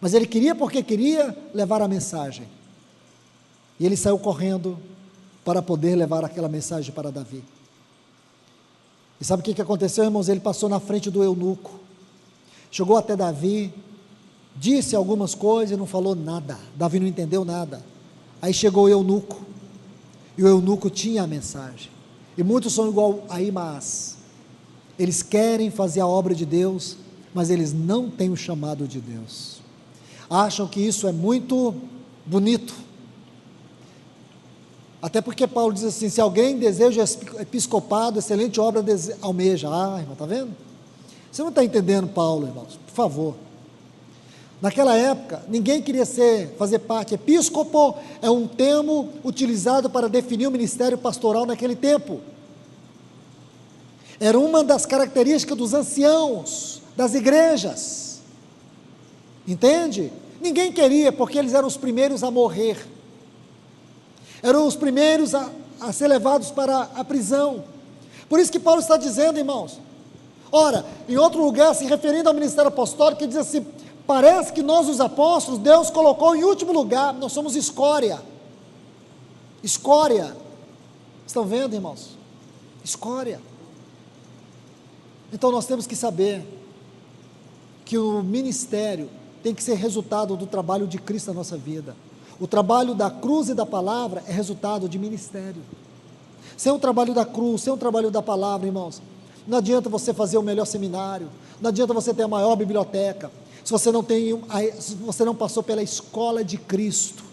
mas ele queria, porque queria levar a mensagem, e ele saiu correndo para poder levar aquela mensagem para Davi. E sabe o que aconteceu, irmãos? Ele passou na frente do eunuco, chegou até Davi, disse algumas coisas e não falou nada. Davi não entendeu nada. Aí chegou o eunuco, e o eunuco tinha a mensagem. E muitos são igual a Ahimaás, eles querem fazer a obra de Deus, mas eles não têm o chamado de Deus, acham que isso é muito bonito, até porque Paulo diz assim, se alguém deseja episcopado, excelente obra almeja. Irmão, está vendo? Você não está entendendo Paulo, irmãos, por favor. Naquela época, ninguém queria fazer parte. Episcopo é um termo utilizado para definir o ministério pastoral naquele tempo. Era uma das características dos anciãos das igrejas. Entende? Ninguém queria, porque eles eram os primeiros a morrer, eram os primeiros a ser levados para a prisão. Por isso que Paulo está dizendo, irmãos, ora, em outro lugar, se referindo ao ministério apostólico, ele diz assim: parece que nós, os apóstolos, Deus colocou em último lugar, nós somos escória. Escória. Estão vendo, irmãos? Escória. Então nós temos que saber que o ministério tem que ser resultado do trabalho de Cristo na nossa vida. O trabalho da cruz e da palavra é resultado de ministério. Sem o trabalho da cruz, sem o trabalho da palavra, irmãos, não adianta você fazer o melhor seminário, não adianta você ter a maior biblioteca, se você não passou pela escola de Cristo,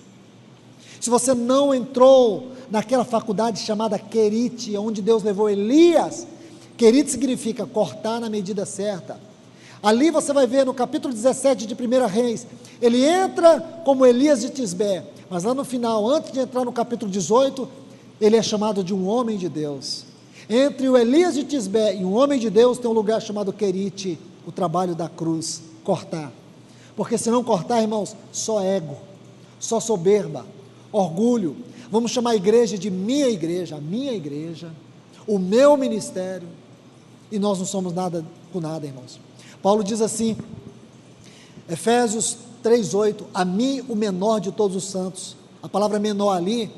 se você não entrou naquela faculdade chamada Querite, onde Deus levou Elias. Querite significa cortar na medida certa. Ali você vai ver no capítulo 17 de 1 Reis, ele entra como Elias de Tisbé, mas lá no final, antes de entrar no capítulo 18, ele é chamado de um homem de Deus. Entre o Elias de Tisbé e um homem de Deus tem um lugar chamado Querite, o trabalho da cruz, cortar. Porque se não cortar, irmãos, só ego, só soberba, orgulho. Vamos chamar a igreja de minha igreja, a minha igreja, o meu ministério, e nós não somos nada com nada, irmãos. Paulo diz assim, Efésios 3:8, a mim o menor de todos os santos. A palavra menor ali,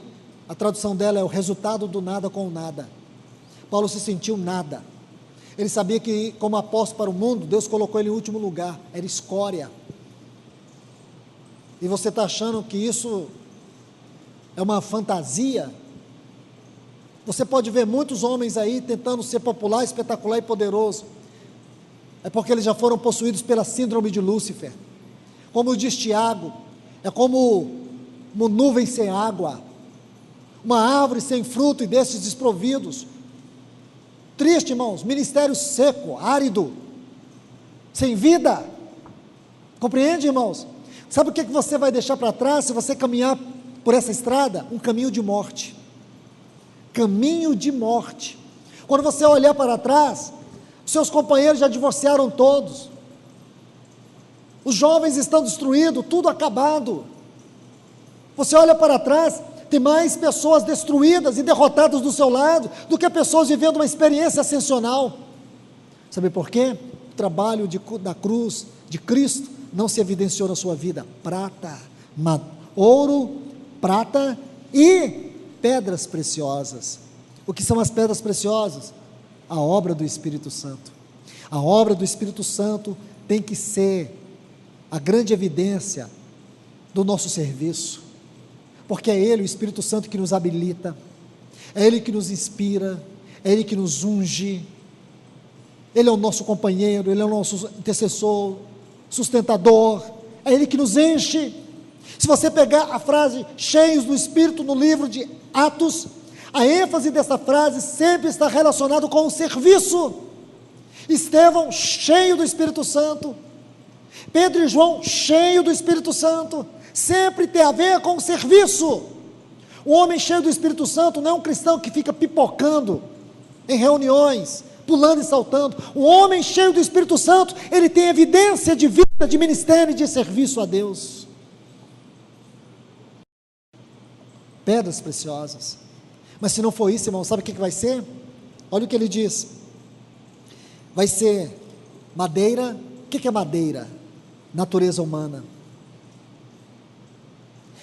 a tradução dela é o resultado do nada com o nada. Paulo se sentiu nada. Ele sabia que, como apóstolo para o mundo, Deus colocou ele em último lugar, era escória. E você está achando que isso é uma fantasia? Você pode ver muitos homens aí tentando ser popular, espetacular e poderoso. É porque eles já foram possuídos pela síndrome de Lúcifer. Como diz Tiago, é como uma nuvem sem água, uma árvore sem fruto e destes desprovidos. Triste, irmãos, ministério seco, árido, sem vida. Compreende, irmãos? Sabe o que você vai deixar para trás se você caminhar por essa estrada? Um caminho de morte. Caminho de morte. Quando você olhar para trás, seus companheiros já divorciaram todos, os jovens estão destruídos, tudo acabado. Você olha para trás, tem mais pessoas destruídas e derrotadas do seu lado, do que pessoas vivendo uma experiência ascensional. Sabe por quê? O trabalho da cruz de Cristo não se evidenciou na sua vida. Ouro, prata e pedras preciosas. O que são as pedras preciosas? A obra do Espírito Santo. A obra do Espírito Santo tem que ser a grande evidência do nosso serviço, porque é Ele, o Espírito Santo, que nos habilita, é Ele que nos inspira, é Ele que nos unge, Ele é o nosso companheiro, Ele é o nosso intercessor, sustentador, é Ele que nos enche. Se você pegar a frase cheios do Espírito no livro de Atos, a ênfase dessa frase sempre está relacionada com o serviço. Estevão, cheio do Espírito Santo, Pedro e João, cheio do Espírito Santo, sempre tem a ver com o serviço. O homem cheio do Espírito Santo não é um cristão que fica pipocando em reuniões, pulando e saltando. O homem cheio do Espírito Santo, ele tem evidência de vida, de ministério e de serviço a Deus. Pedras preciosas. Mas se não for isso, irmão, sabe o que vai ser? Olha o que ele diz, vai ser madeira. O que é madeira? Natureza humana.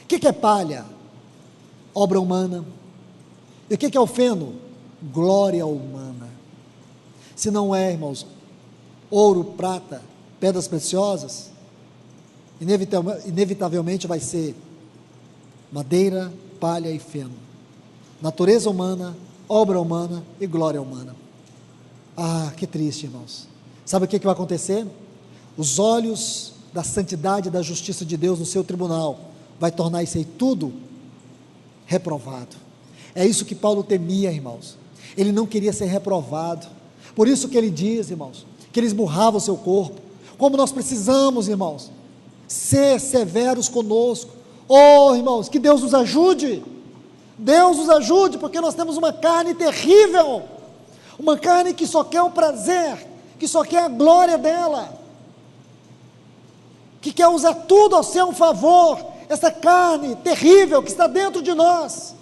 O que é palha? Obra humana. E o que é o feno? Glória humana. Se não é, irmãos, ouro, prata, pedras preciosas, inevitavelmente vai ser madeira, palha e feno. Natureza humana, obra humana e glória humana. Ah, que triste, irmãos. Sabe o que vai acontecer? Os olhos da santidade e da justiça de Deus no seu tribunal vai tornar isso aí tudo reprovado. É isso que Paulo temia, irmãos. Ele não queria ser reprovado. Por isso que ele diz, irmãos, que ele esmurrava o seu corpo. Como nós precisamos, irmãos, ser severos conosco. Oh, irmãos, que Deus nos ajude. Deus nos ajude, porque nós temos uma carne terrível, uma carne que só quer o prazer, que só quer a glória dela, que quer usar tudo ao seu favor, essa carne terrível que está dentro de nós.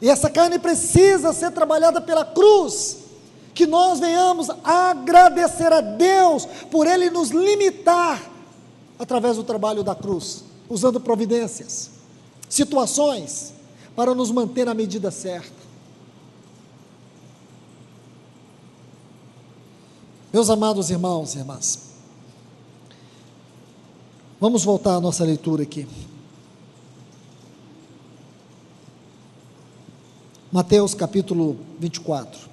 E essa carne precisa ser trabalhada pela cruz, que nós venhamos agradecer a Deus por Ele nos limitar através do trabalho da cruz, usando providências, situações, para nos manter na medida certa. Meus amados irmãos e irmãs, vamos voltar à nossa leitura aqui. Mateus capítulo 24.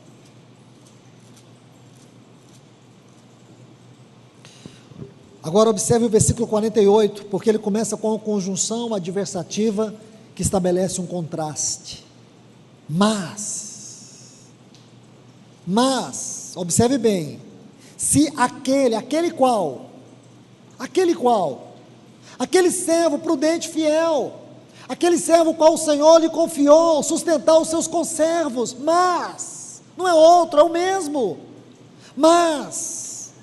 Agora observe o versículo 48, porque ele começa com a conjunção adversativa que estabelece um contraste. Mas, observe bem, se aquele servo prudente e fiel, aquele servo qual o Senhor lhe confiou sustentar os seus conservos, mas, não é outro, é o mesmo, mas,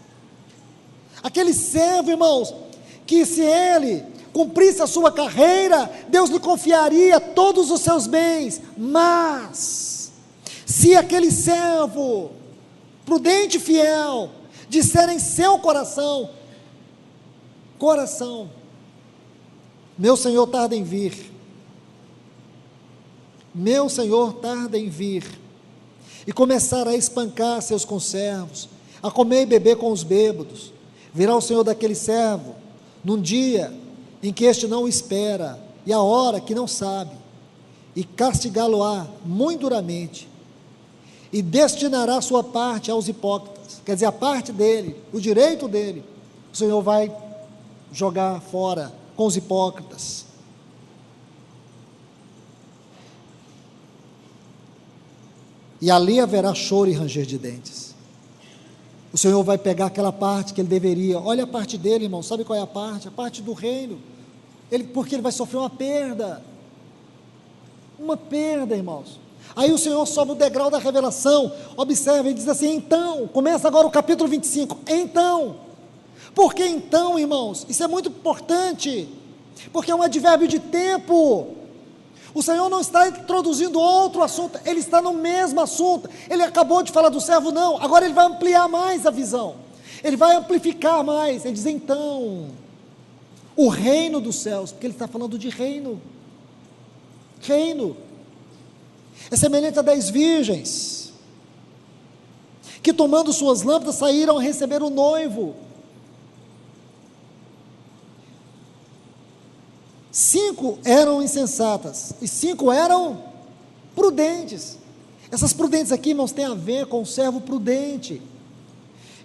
aquele servo, irmãos, que se ele cumprisse a sua carreira, Deus lhe confiaria todos os seus bens, mas, se aquele servo prudente e fiel, disser em seu coração, meu Senhor tarda em vir, e começar a espancar seus conservos, a comer e beber com os bêbados, virá o Senhor daquele servo, num dia em que este não o espera, e a hora que não sabe, e castigá-lo-á muito duramente, e destinará sua parte aos hipócritas, quer dizer, a parte dele, o direito dele, o Senhor vai jogar fora com os hipócritas. E ali haverá choro e ranger de dentes. O Senhor vai pegar aquela parte que ele deveria, olha a parte dele, irmão, sabe qual é a parte? A parte do reino, porque ele vai sofrer uma perda, irmãos. Aí o Senhor sobe o degrau da revelação, observa e diz assim, então, começa agora o capítulo 25, então, porque então, irmãos, isso é muito importante, porque é um advérbio de tempo. O Senhor não está introduzindo outro assunto, Ele está no mesmo assunto. Ele acabou de falar do servo, não, agora Ele vai ampliar mais a visão, Ele vai amplificar mais. Ele diz, então, o reino dos céus, porque Ele está falando de reino, é semelhante a 10 virgens, que tomando suas lâmpadas, saíram a receber o noivo. 5 eram insensatas, e 5 eram prudentes. Essas prudentes aqui, irmãos, tem a ver com o servo prudente,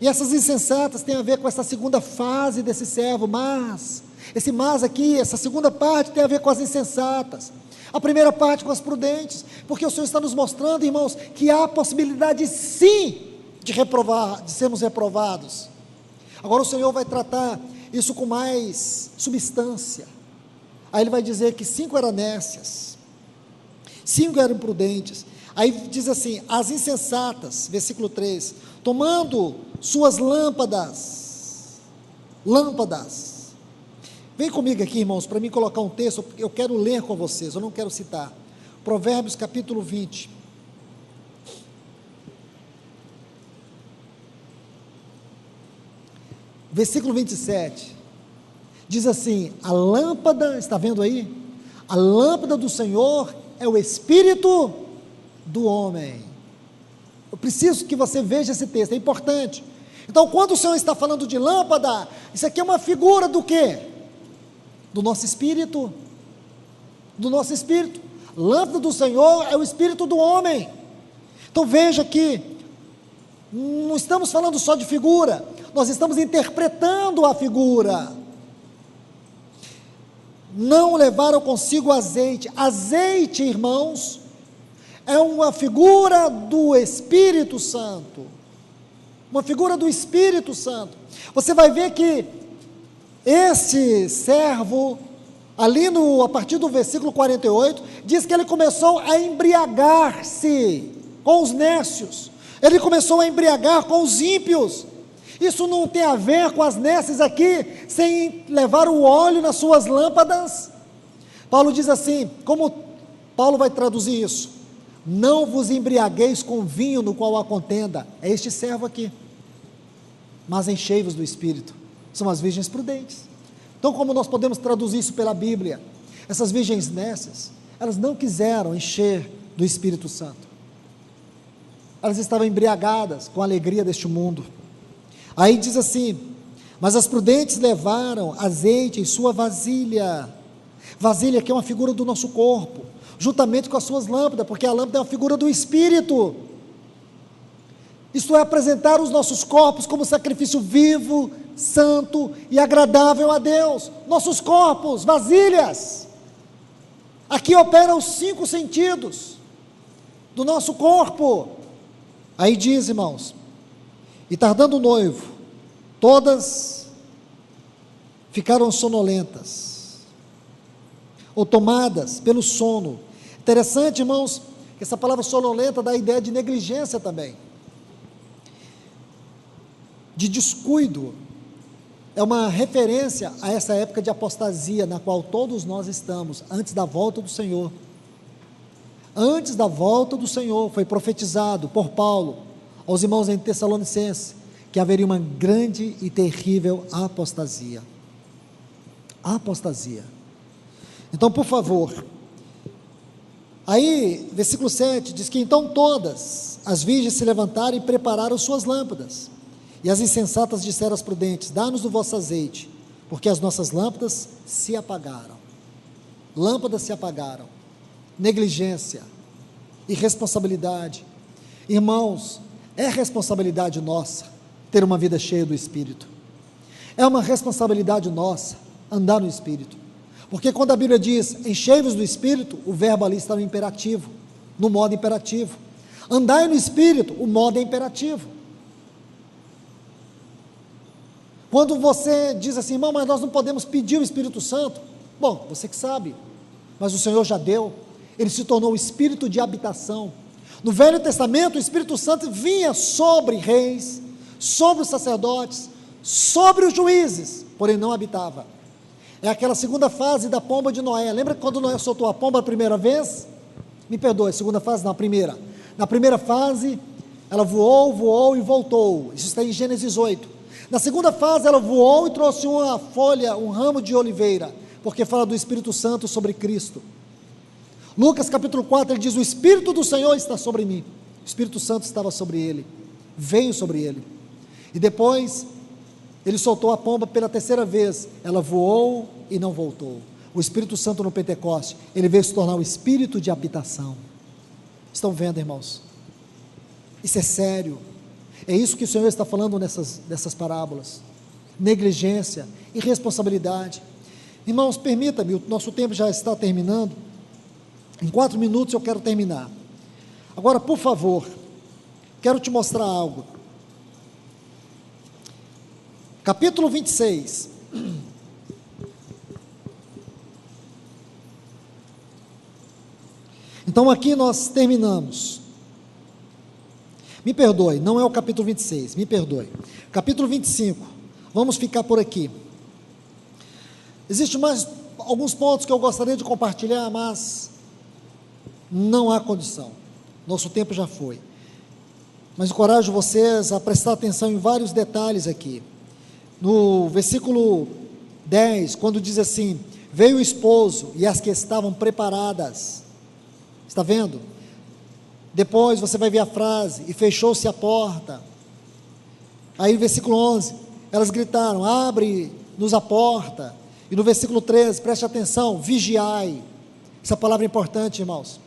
e essas insensatas tem a ver com essa segunda fase desse servo, mas aqui, essa segunda parte tem a ver com as insensatas, a primeira parte com as prudentes, porque o Senhor está nos mostrando, irmãos, que há possibilidade sim, de sermos reprovados. Agora o Senhor vai tratar isso com mais substância. Aí Ele vai dizer que 5 eram nécias, 5 eram prudentes. Aí diz assim, as insensatas, versículo 3, tomando suas lâmpadas, vem comigo aqui, irmãos, para mim colocar um texto, eu quero ler com vocês, eu não quero citar, Provérbios capítulo 20, versículo 27, diz assim, a lâmpada, está vendo aí? A lâmpada do Senhor é o espírito do homem. Eu preciso que você veja esse texto, é importante. Então, quando o Senhor está falando de lâmpada, isso aqui é uma figura do quê? Do nosso espírito. Lâmpada do Senhor é o espírito do homem. Então veja que não estamos falando só de figura, nós estamos interpretando a figura. Não levaram consigo azeite. Azeite, irmãos, é uma figura do Espírito Santo. Uma figura do Espírito Santo. Você vai ver que esse servo, ali a partir do versículo 48, diz que ele começou a embriagar-se com os nécios. Ele começou a embriagar com os ímpios. Isso não tem a ver com as nesses aqui, sem levar o óleo nas suas lâmpadas. Paulo diz assim, como Paulo vai traduzir isso? Não vos embriagueis com vinho no qual há contenda, é este servo aqui, mas enchei-vos do Espírito, são as virgens prudentes. Então, como nós podemos traduzir isso pela Bíblia? Essas virgens nesses, elas não quiseram encher do Espírito Santo, elas estavam embriagadas com a alegria deste mundo. Aí diz assim, mas as prudentes levaram azeite em sua vasilha, vasilha que é uma figura do nosso corpo, juntamente com as suas lâmpadas, porque a lâmpada é uma figura do Espírito, isto é, apresentar os nossos corpos como sacrifício vivo, santo e agradável a Deus. Nossos corpos, vasilhas, aqui operam os 5 sentidos do nosso corpo. Aí diz, irmãos, e tardando o noivo, todas ficaram sonolentas, ou tomadas pelo sono. Interessante, irmãos, que essa palavra sonolenta dá a ideia de negligência também, de descuido. É uma referência a essa época de apostasia, na qual todos nós estamos, antes da volta do Senhor. Antes da volta do Senhor, foi profetizado por Paulo aos irmãos em Tessalonicenses, que haveria uma grande e terrível apostasia. Apostasia. Então, por favor, aí, versículo 7, diz que então todas as virgens se levantaram e prepararam suas lâmpadas, e as insensatas disseram às prudentes, dá-nos do vosso azeite, porque as nossas lâmpadas se apagaram. Lâmpadas se apagaram. Negligência, irresponsabilidade. Irmãos, é responsabilidade nossa ter uma vida cheia do Espírito, é uma responsabilidade nossa andar no Espírito, porque quando a Bíblia diz, enchei-vos do Espírito, o verbo ali está no imperativo, no modo imperativo. Andai no Espírito, o modo é imperativo. Quando você diz assim, irmão, mas nós não podemos pedir o Espírito Santo, bom, você que sabe, mas o Senhor já deu, ele se tornou o Espírito de habitação. No Velho Testamento, o Espírito Santo vinha sobre reis, sobre os sacerdotes, sobre os juízes, porém não habitava. É aquela segunda fase da pomba de Noé. Lembra quando Noé soltou a pomba a primeira vez? Me perdoe, segunda fase não, a primeira. Na primeira fase, ela voou e voltou. Isso está em Gênesis 8. Na segunda fase, ela voou e trouxe uma folha, um ramo de oliveira, porque fala do Espírito Santo sobre Cristo. Lucas capítulo 4, ele diz, o Espírito do Senhor está sobre mim. O Espírito Santo estava sobre ele, veio sobre ele. E depois, ele soltou a pomba pela terceira vez, ela voou e não voltou. O Espírito Santo no Pentecoste, ele veio se tornar o Espírito de habitação. Estão vendo, irmãos? Isso é sério. É isso que o Senhor está falando nessas parábolas. Negligência, irresponsabilidade. Irmãos, permita-me, o nosso tempo já está terminando. Em 4 minutos eu quero terminar. Agora, por favor, quero te mostrar algo. Capítulo 26. Então aqui nós terminamos. Me perdoe, não é o capítulo 26, me perdoe. Capítulo 25, vamos ficar por aqui. Existem mais alguns pontos que eu gostaria de compartilhar, mas não há condição. Nosso tempo já foi. Mas encorajo vocês a prestar atenção em vários detalhes aqui. No versículo 10, quando diz assim, veio o esposo e as que estavam preparadas. Está vendo? Depois você vai ver a frase, e fechou-se a porta. Aí versículo 11, elas gritaram, abre-nos a porta. E no versículo 13, preste atenção, vigiai. Essa palavra é importante, irmãos.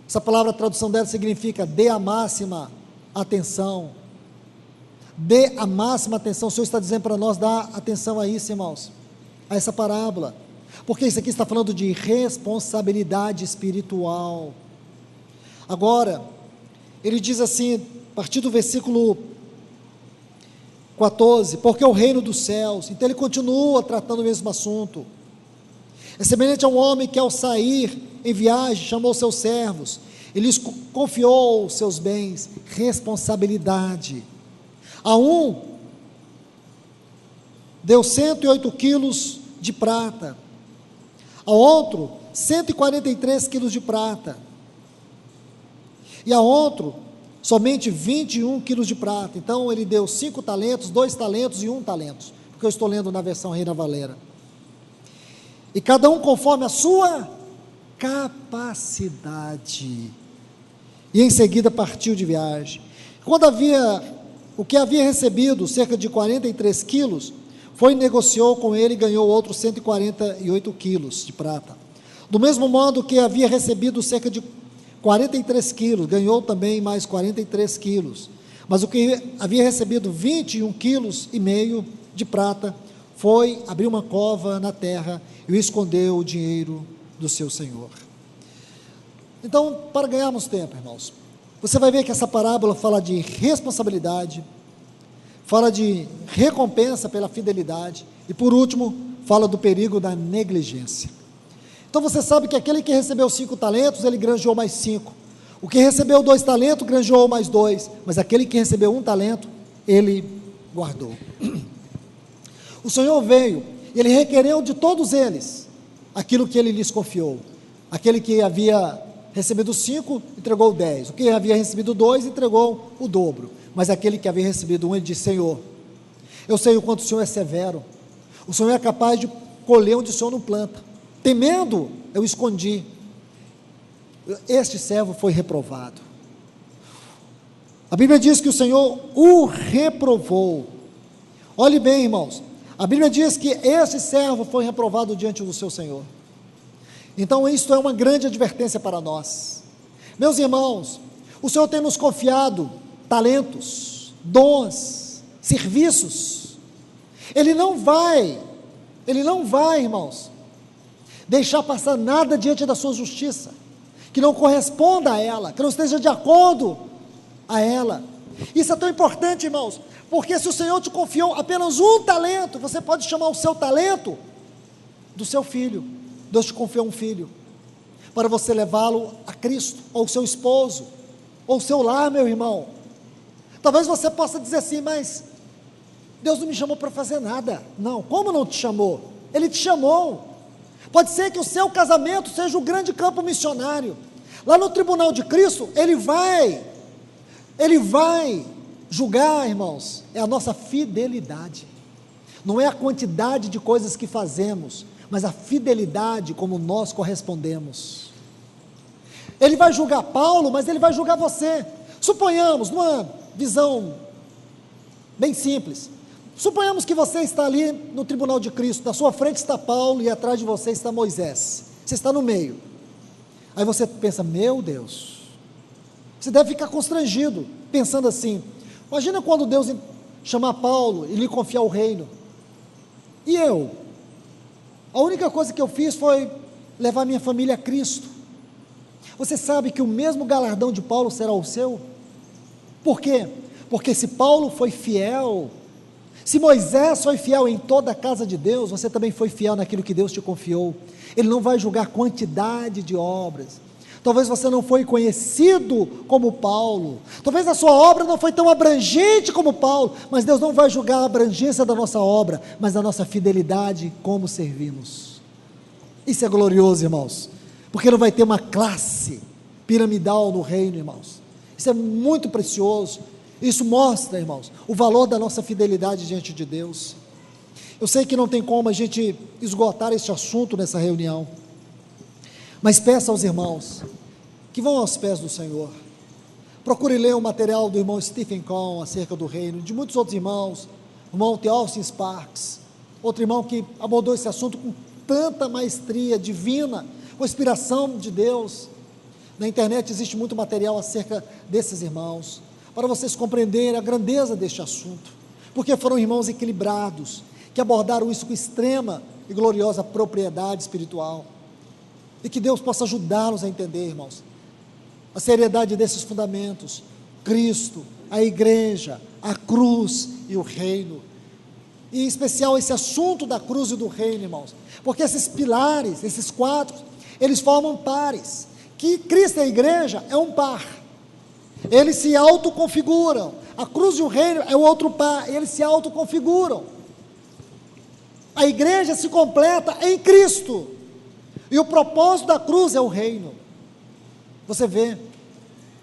Essa palavra, a tradução dela significa, dê a máxima atenção. Dê a máxima atenção. O Senhor está dizendo para nós, dá atenção a isso, irmãos, a essa parábola. Porque isso aqui está falando de responsabilidade espiritual. Agora, ele diz assim, a partir do versículo 14, porque o reino dos céus, então ele continua tratando o mesmo assunto, é semelhante a um homem que ao sair em viagem, chamou seus servos, e lhes confiou seus bens, responsabilidade, a um deu 108 quilos de prata, ao outro 143 quilos de prata, e a outro somente 21 quilos de prata. Então ele deu 5 talentos, 2 talentos e 1 talento, porque eu estou lendo na versão Reina Valera. E cada um conforme a sua capacidade. E em seguida partiu de viagem. O que havia recebido, cerca de 43 quilos, foi e negociou com ele e ganhou outros 148 quilos de prata. Do mesmo modo que havia recebido cerca de 43 quilos, ganhou também mais 43 quilos. Mas o que havia recebido 21 quilos e meio de prata, foi abrir uma cova na terra e escondeu o dinheiro do seu senhor. Então, para ganharmos tempo, irmãos, você vai ver que essa parábola fala de responsabilidade, fala de recompensa pela fidelidade e, por último, fala do perigo da negligência. Então você sabe que aquele que recebeu 5 talentos, ele granjeou mais 5. O que recebeu 2 talentos, granjeou mais 2. Mas aquele que recebeu 1 talento, ele guardou. O Senhor veio, ele requereu de todos eles aquilo que ele lhes confiou. Aquele que havia recebido 5, entregou 10. O que havia recebido 2, entregou o dobro. Mas aquele que havia recebido 1, ele disse: Senhor, eu sei o quanto o Senhor é severo. O Senhor é capaz de colher onde o Senhor não planta. Temendo, eu escondi. Este servo foi reprovado. A Bíblia diz que o Senhor o reprovou. Olhe bem, irmãos, a Bíblia diz que este servo foi reprovado diante do seu Senhor. Então isto é uma grande advertência para nós. Meus irmãos, o Senhor tem nos confiado talentos, dons, serviços. Ele não vai, irmãos, deixar passar nada diante da sua justiça, que não corresponda a ela, que não esteja de acordo a ela. Isso é tão importante, irmãos, porque se o Senhor te confiou apenas 1 talento, você pode chamar o seu talento do seu filho. Deus te confiou um filho, para você levá-lo a Cristo, ou seu esposo, ou seu lar, meu irmão. Talvez você possa dizer assim: mas Deus não me chamou para fazer nada. Não, como não te chamou? Ele te chamou. Pode ser que o seu casamento seja o grande campo missionário. Lá no tribunal de Cristo, Ele vai julgar, irmãos, é a nossa fidelidade. Não é a quantidade de coisas que fazemos, mas a fidelidade como nós correspondemos. Ele vai julgar Paulo, mas Ele vai julgar você. Suponhamos, numa visão bem simples, suponhamos que você está ali no tribunal de Cristo, na sua frente está Paulo e atrás de você está Moisés, você está no meio. Aí você pensa: meu Deus, você deve ficar constrangido, pensando assim: imagina quando Deus chamar Paulo e lhe confiar o reino, e eu, a única coisa que eu fiz foi levar minha família a Cristo. Você sabe que o mesmo galardão de Paulo será o seu? Por quê? Porque se Paulo foi fiel, se Moisés foi fiel em toda a casa de Deus, você também foi fiel naquilo que Deus te confiou. Ele não vai julgar quantidade de obras. Talvez você não foi conhecido como Paulo, talvez a sua obra não foi tão abrangente como Paulo, mas Deus não vai julgar a abrangência da nossa obra, mas a nossa fidelidade como servimos. Isso é glorioso, irmãos, porque não vai ter uma classe piramidal no reino, irmãos. Isso é muito precioso. Isso mostra, irmãos, o valor da nossa fidelidade diante de Deus. Eu sei que não tem como a gente esgotar esse assunto nessa reunião, mas peço aos irmãos que vão aos pés do Senhor, procure ler o material do irmão Stephen Cohn acerca do reino, de muitos outros irmãos, o irmão Theophilus Sparks, outro irmão que abordou esse assunto com tanta maestria divina, com inspiração de Deus. Na internet existe muito material acerca desses irmãos, para vocês compreenderem a grandeza deste assunto, porque foram irmãos equilibrados, que abordaram isso com extrema e gloriosa propriedade espiritual, e que Deus possa ajudá-los a entender, irmãos, a seriedade desses fundamentos: Cristo, a igreja, a cruz e o reino, e em especial esse assunto da cruz e do reino, irmãos, porque esses pilares, esses 4, eles formam pares, que Cristo e a igreja é um par, eles se autoconfiguram. A cruz e o reino é o outro par, eles se autoconfiguram. A igreja se completa em Cristo, e o propósito da cruz é o reino. Você vê,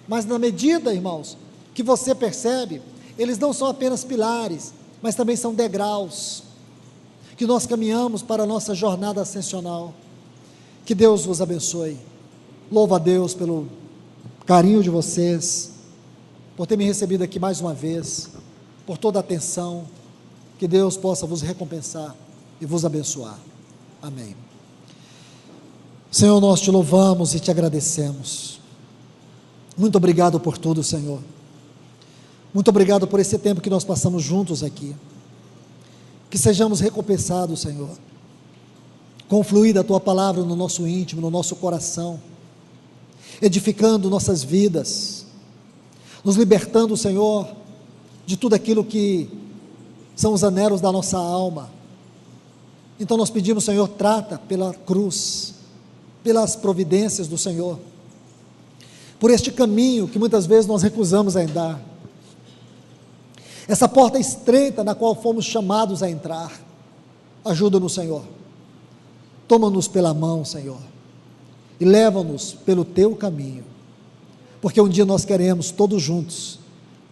mas na medida, irmãos, que você percebe, eles não são apenas pilares, mas também são degraus, que nós caminhamos para a nossa jornada ascensional. Que Deus vos abençoe. Louvo a Deus pelo carinho de vocês, por ter me recebido aqui mais uma vez, por toda a atenção. Que Deus possa vos recompensar e vos abençoar. Amém. Senhor, nós te louvamos e te agradecemos. Muito obrigado por tudo, Senhor. Muito obrigado por esse tempo que nós passamos juntos aqui. Que sejamos recompensados, Senhor, com o fluir da tua palavra no nosso íntimo, no nosso coração, edificando nossas vidas, nos libertando, Senhor, de tudo aquilo que são os anelos da nossa alma. Então nós pedimos, Senhor, trata pela cruz, pelas providências do Senhor, por este caminho que muitas vezes nós recusamos a andar, essa porta estreita na qual fomos chamados a entrar. Ajuda-nos, Senhor, toma-nos pela mão, Senhor, e leva-nos pelo teu caminho, porque um dia nós queremos todos juntos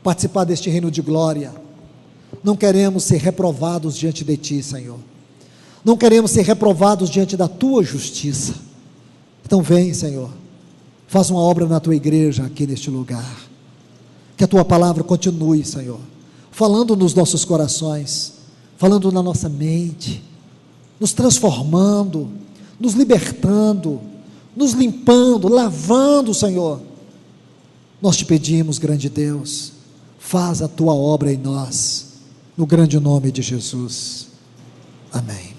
participar deste reino de glória. Não queremos ser reprovados diante de ti, Senhor, não queremos ser reprovados diante da tua justiça. Então vem, Senhor, faz uma obra na tua igreja aqui neste lugar, que a tua palavra continue, Senhor, falando nos nossos corações, falando na nossa mente, nos transformando, nos libertando, nos limpando, lavando, Senhor. Nós te pedimos, grande Deus, faz a tua obra em nós, no grande nome de Jesus. Amém.